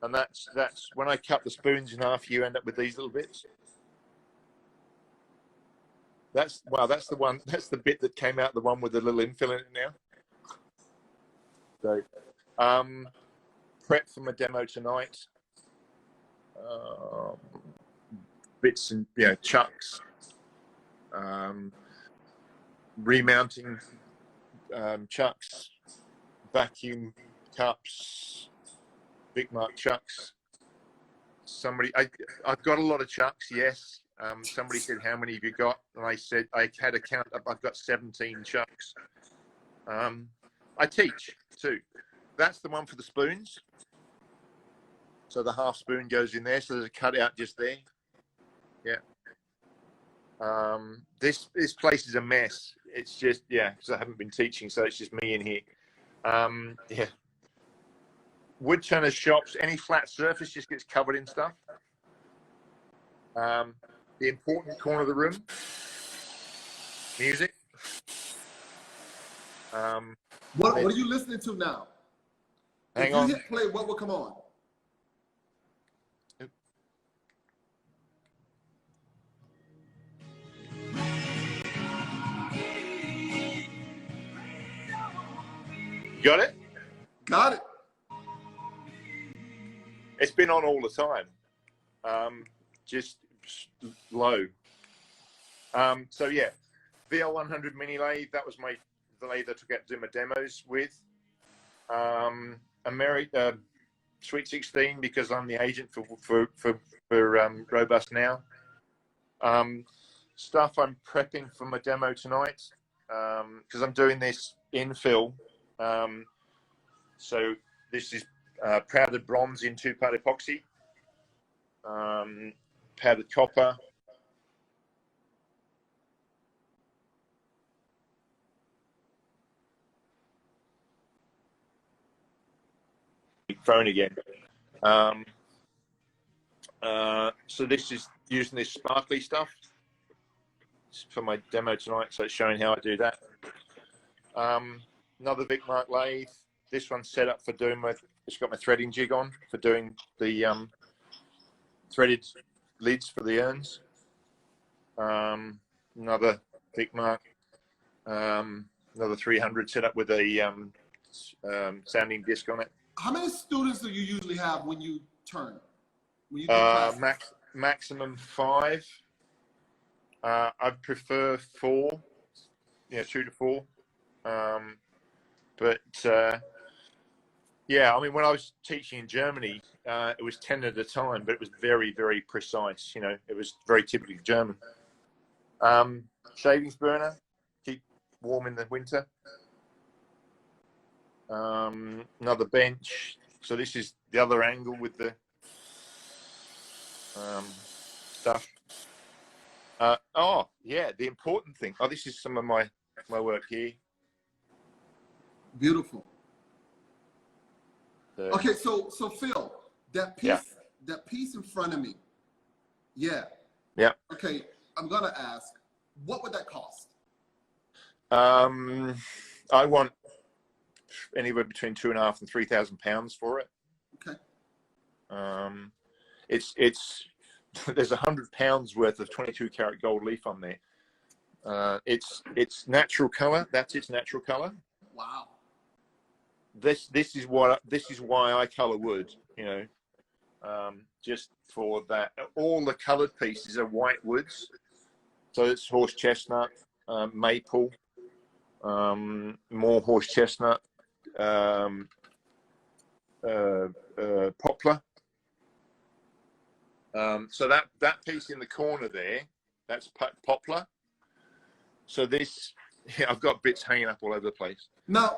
and that's when I cut the spoons in half. You end up with these little bits. That's the one. That's the bit that came out. The one with the little infill in it now. So, prep for my demo tonight. Bits and chucks. Remounting chucks, vacuum cups, Big Mark chucks. I've got a lot of chucks. Yes. Somebody said, "How many have you got?" And I said, I had a count up. I've got 17 chucks. I teach too. That's the one for the spoons. So the half spoon goes in there. So there's a cutout just there. Yeah. This place is a mess. It's just, because I haven't been teaching, so it's just me in here. Yeah. Wood turner shops, any flat surface just gets covered in stuff. The important corner of the room, music. What are you listening to now? Hang on. If you hit play, what will come on? Got it? Got it. It's been on all the time. just low. So yeah, VL100 mini lathe. That was the lathe I took out to do my demos with. Sweet 16 because I'm the agent for Robust now. Stuff I'm prepping for my demo tonight because I'm doing this infill. So this is powdered bronze in 2-part epoxy, powdered copper. Phone again. So this is using this sparkly stuff for my demo tonight, so it's showing how I do that. Another Vic Mark lathe. This one's set up for doing it's got my threading jig on for doing the threaded lids for the urns. Another Vic Mark, another 300 set up with a sounding disc on it. How many students do you usually have when you turn? When you do maximum 5. I prefer 4, 2 to 4. But yeah, I mean, when I was teaching in Germany, it was 10 at a time, but it was very, very precise. It was very typically German. Shavings burner, keep warm in the winter. Another bench. So this is the other angle with the stuff. Oh yeah, the important thing. Oh, this is some of my work here. Beautiful. Okay, so Phil, that piece in front of me. Yeah. Yeah. Okay, I'm gonna ask, what would that cost? I want anywhere between £2,500 and £3,000 for it. Okay. It's there's £100 worth of 22 karat gold leaf on there. It's natural color. That's its natural color. Wow. This is why I color wood. Just for that. All the colored pieces are white woods. So it's horse chestnut, maple, more horse chestnut, poplar. So that piece in the corner there, that's poplar. So this, I've got bits hanging up all over the place. Now,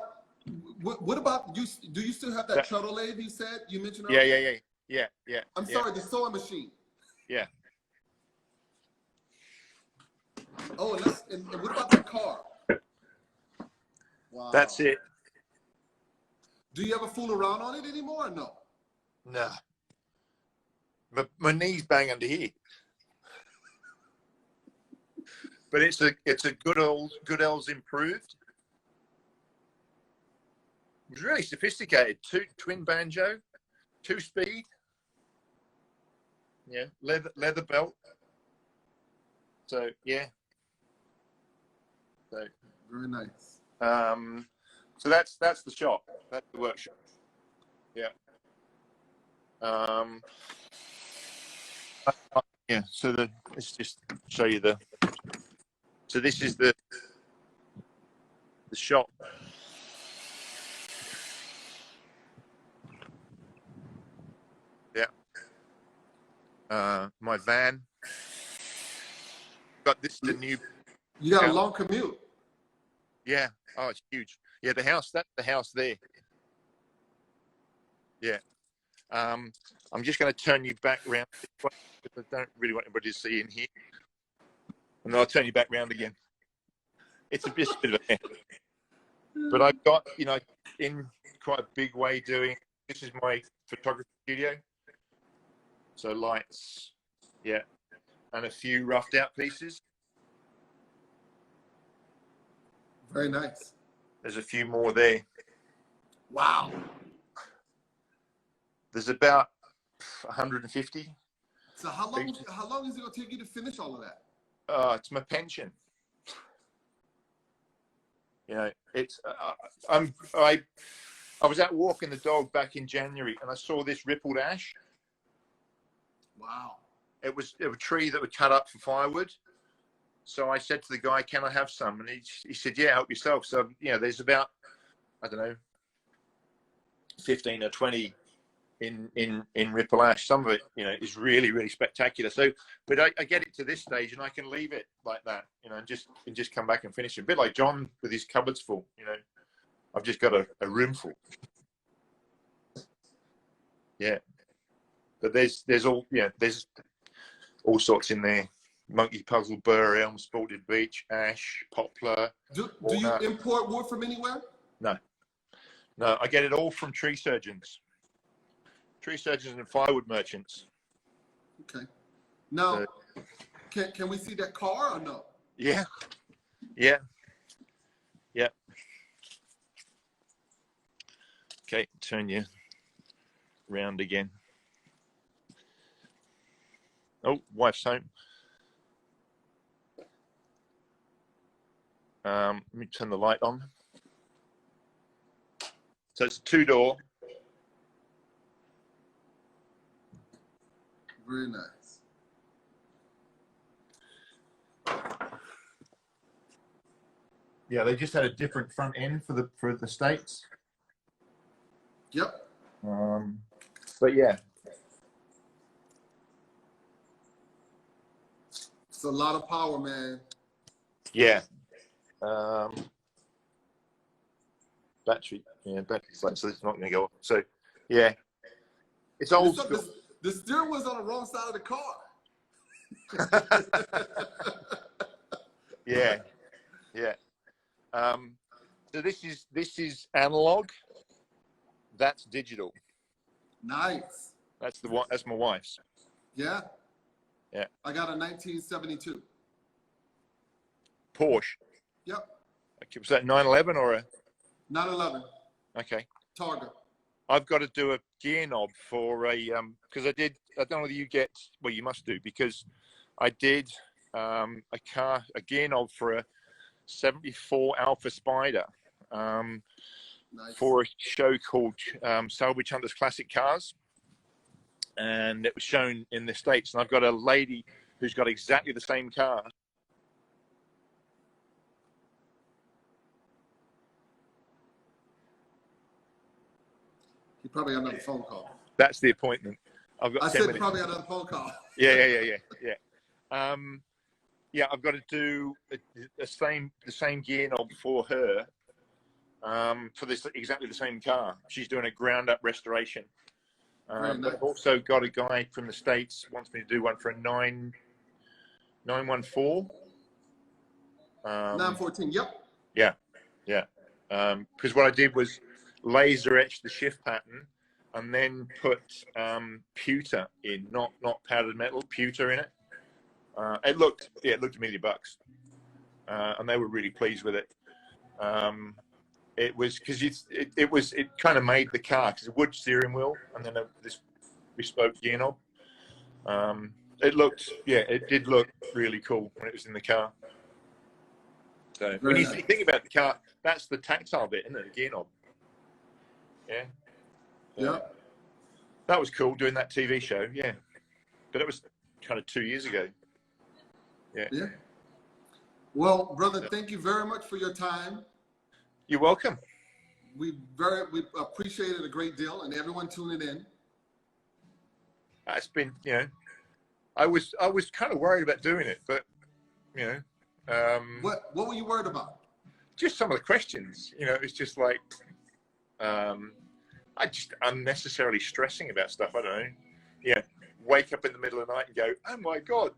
what about you? Do you still have that shuttle lathe you said you mentioned earlier? Yeah. I'm sorry, the sewing machine. Yeah. Oh, and what about that car? Wow. That's it. Do you ever fool around on it anymore or no? No. My knees bang under here. But it's a Goodell's improved. It was really sophisticated. Twin banjo, 2-speed. Yeah, leather belt. So yeah. So very nice. So that's the shop. That's the workshop. Yeah. Yeah. So let's just show you So this is the shop. Yeah. My van. Got this the new. You got a long commute. Yeah. Oh, it's huge. Yeah, that's the house there. Yeah. I'm just going to turn you back around because I don't really want anybody to see in here. And then I'll turn you back around again. It's a bit of a, but I've got, in quite a big way doing, this is my photography studio. So lights, yeah, and a few roughed out pieces. Very nice. There's a few more there. Wow. There's about 150. So how long is it going to take you to finish all of that? It's my pension. It's I was out walking the dog back in January and I saw this rippled ash. Wow. It was a tree that would cut up for firewood. So I said to the guy, "Can I have some?" And he said, "Yeah, help yourself." So there's about, I don't know, 15 or 20 in Ripple Ash. Some of it, is really, really spectacular. So, but I get it to this stage, and I can leave it like that, and just come back and finish it. A bit like John with his cupboards full. I've just got a room full. Yeah, but there's all sorts in there: monkey puzzle, burr elm, spalted beech, ash, poplar. Do you import wood from anywhere? No, I get it all from tree surgeons and firewood merchants. Okay. Now, can we see that car or no? Yeah. Okay, turn you round again. Oh, wife's home. Let me turn the light on. So it's a 2-door. Very nice. Yeah, they just had a different front end for the States. Yep. But yeah. It's a lot of power, man. Yeah. Battery light, so it's not going to go off. So, yeah. It's old school. The steering wheel's on the wrong side of the car. Yeah. So this is analog. That's digital. Nice. That's my wife's. Yeah. Yeah. I got a 1972 Porsche. Yep. Okay, was that 911 or a? 911. Okay. Targa. I've got to do a gear knob for a because I don't know whether you get, well, you must do, because I did a gear knob for a 74 Alpha Spider Nice. for a show called Salvage Hunters Classic Cars, and it was shown in the States, and I've got a lady who's got exactly the same car. You probably got another phone call. That's the appointment. I've got. I 10 said minutes. probably got another phone call. Yeah. Yeah, I've got to do the same gear knob for her for this exactly the same car. She's doing a ground up restoration. Nice. But I've also got a guy from the States wants me to do one for a 914. 914. Yep. Yeah. Because what I did was laser etch the shift pattern and then put pewter in, not powdered metal, pewter in it. It looked $1 million, and they were really pleased with it. It was because it kind of made the car, because a wood steering wheel and then this bespoke gear knob. It did look really cool when it was in the car. So when you think about the car, that's the tactile bit, isn't it? The gear knob. Yeah. That was cool, doing that TV show. Yeah, but it was kind of 2 years ago. Yeah. Well, brother, thank you very much for your time. You're welcome. We appreciate it a great deal, and everyone tuning in. It's been, I was kind of worried about doing it, but what were you worried about? Just some of the questions. It's just like I just unnecessarily stressing about stuff. I don't know. Wake up in the middle of the night and go, oh my God,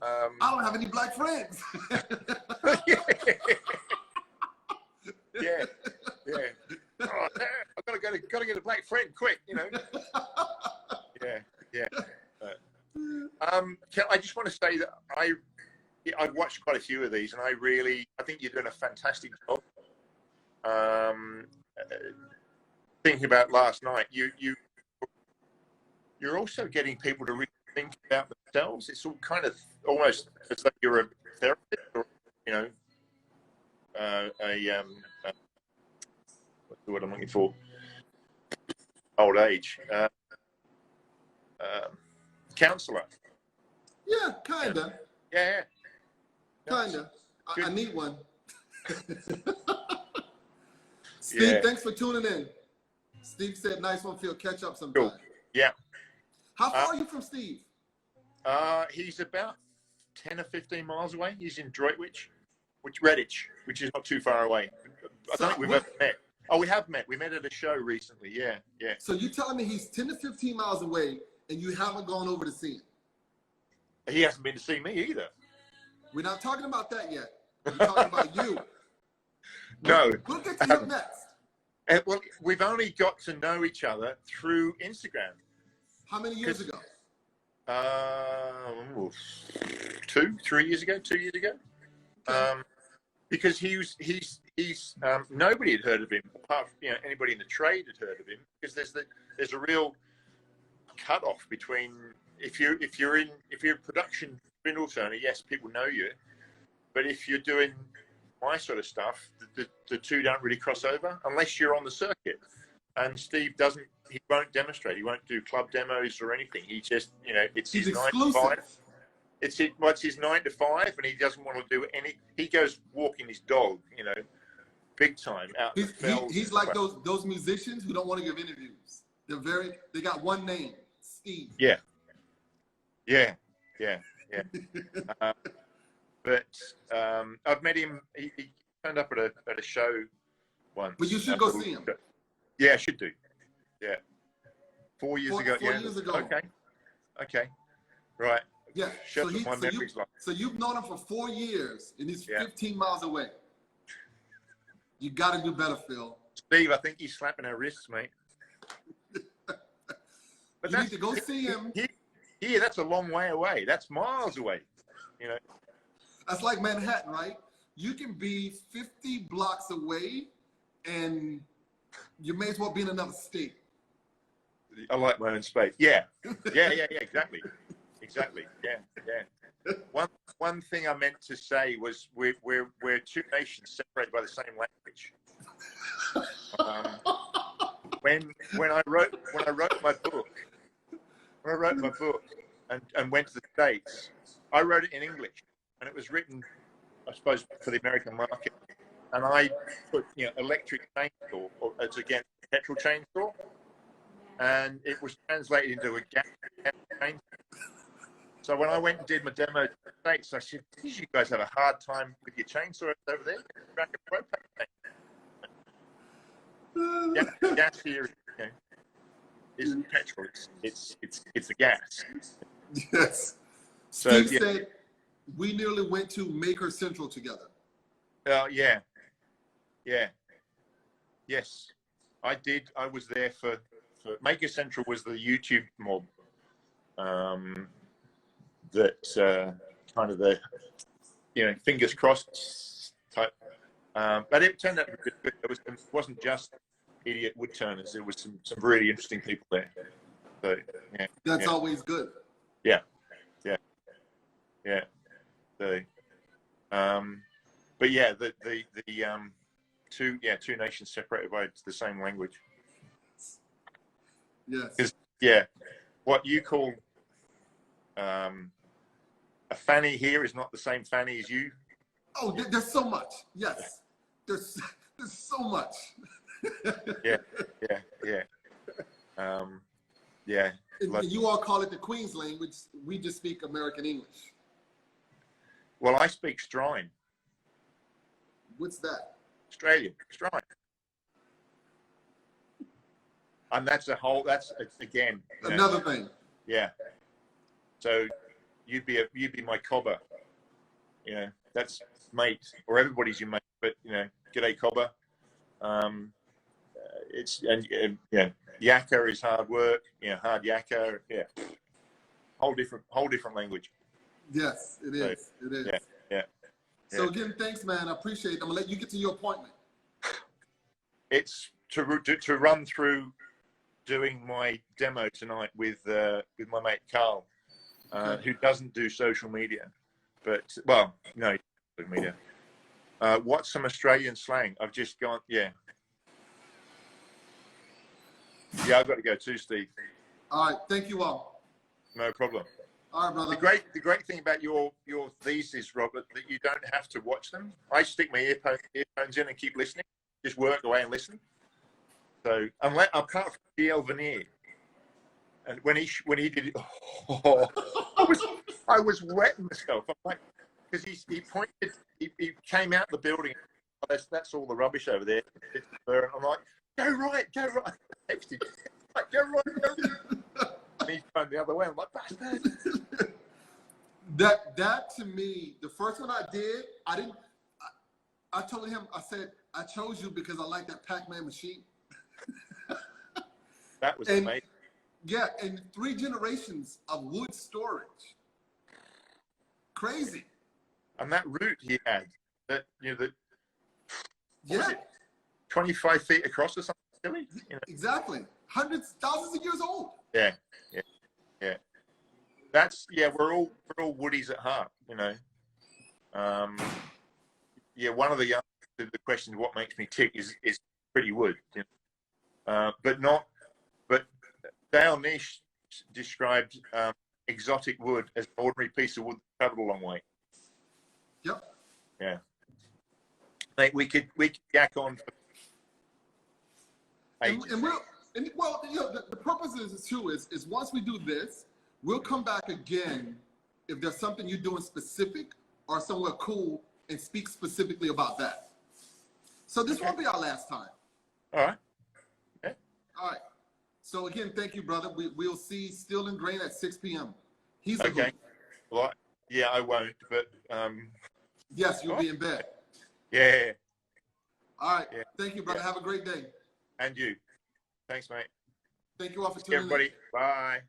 I don't have any black friends. Yeah. Oh, I've got to get a black friend quick, Yeah. I just want to say that I've watched quite a few of these, and I think you're doing a fantastic job. Thinking about last night, you're also getting people to really think about themselves. It's all kind of almost as though you're a therapist, or what's the word I'm looking for? Old age. counselor. Yeah, kinda. Yeah. Kinda. I need one. Steve, Yeah. thanks for tuning in. Steve said, "Nice one, Phil. Catch up sometime." Cool. Yeah. How far are you from Steve? He's about 10 or 15 miles away. He's in Droitwich, Redditch, which is not too far away. I don't think we've ever met. Oh, we have met. We met at a show recently. Yeah. So you're telling me he's 10 to 15 miles away and you haven't gone over to see him? He hasn't been to see me either. We're not talking about that yet. We're talking about you. No. We'll get to him next. Well, we've only got to know each other through Instagram. How many years ago? 2 years ago. Okay. Because he's nobody had heard of him apart from anybody in the trade had heard of him, because there's a real cutoff between if you're a production spindle turner, yes, people know you, but if you're doing my sort of stuff, the two don't really cross over unless you're on the circuit. And Steve he won't demonstrate. He won't do club demos or anything. He just, it's his exclusive. 9 to 5. It's his 9 to 5, and he doesn't want to do any. He goes walking his dog, big time out in the fields. He's like those musicians who don't want to give interviews. They got one name, Steve. Yeah. But I've met him. He turned up at a show once. But you should go see him. Yeah, I should do. Yeah. 4 years ago. 4 years ago. Okay. Right. Yeah. So you've known him for 4 years, and he's 15 miles away. You got to do better, Phil. Steve, I think he's slapping our wrists, mate. But you need to go see him. Yeah, that's a long way away. That's miles away. That's like Manhattan, right? You can be 50 blocks away, and you may as well be in another state. I like my own space. Yeah, exactly. Yeah. One thing I meant to say was we're two nations separated by the same language. When I wrote my book and went to the States, I wrote it in English, and it was written, I suppose, for the American market. And I put electric chainsaw, or it's against petrol chainsaw, and it was translated into a gas chainsaw. So when I went and did my demo to the States, I said, "You guys have a hard time with your chainsaw over there. Back a propane. Gas here isn't petrol. It's a gas." Yes. So, Steve said we nearly went to Maker Central together. Yeah. Yes, I did. I was there for Maker Central was the YouTube mob. That kind of the fingers crossed type, but it turned out to be good. It wasn't just idiot wood turners. There was some really interesting people there. So that's always good. Yeah. So, but yeah, the two nations separated by the same language. Yes. What you call a fanny here is not the same fanny as you. Oh, there's so much. Yes, there's so much. Yeah. And you all call it the Queen's language. We just speak American English. Well, I speak Strine. What's that? Australian Strine. And that's again another thing. Yeah. So you'd be my cobber. That's mate, or everybody's your mate. But g'day cobber. Yakka is hard work. Hard yakka. Yeah. Whole different language. Yes, it is. It is. Yeah. So again, thanks, man. I appreciate it. I'm gonna let you get to your appointment. It's to run through doing my demo tonight with my mate Carl, who doesn't do social media, but no, social media. What's some Australian slang? I've just gone. Yeah, I've got to go too, Steve. All right, thank you all. No problem. All right, brother. The great thing about your thesis, Robert, that you don't have to watch them. I stick my earphones in and keep listening. Just work away and listen. So apart from GL Veneer, and when he did it, oh, I was wetting myself. I'm like, because he pointed, he came out the building. Oh, that's all the rubbish over there. And I'm like, go right. I texted, like, go right. And he's going the other way. I'm like, bastard. That to me, the first one I did, I told him, I said, I chose you because I like that Pac-Man machine. That was amazing. Yeah, and 3 generations of wood storage. Crazy. And that route he had, that Yeah, 25 feet across or something silly. exactly. Hundreds, thousands of years old. Yeah. That's we're all woodies at heart, one of the questions, what makes me tick, is pretty wood, but Dale Nish described exotic wood as an ordinary piece of wood that traveled a long way. Yep. Yeah. Mate, we could yak on for ages. The purpose is once we do this, we'll come back again if there's something you're doing specific or somewhere cool and speak specifically about that. So this won't be our last time. All right. Okay. All right. So again, thank you, brother. We'll see Steel and Grain at 6 p.m. He's okay. Well, I won't, but yes, you'll be in bed. Yeah. All right. Yeah. Thank you, brother. Yeah. Have a great day. And you. Thanks, mate. Thank you all for tuning in. Everybody. Bye.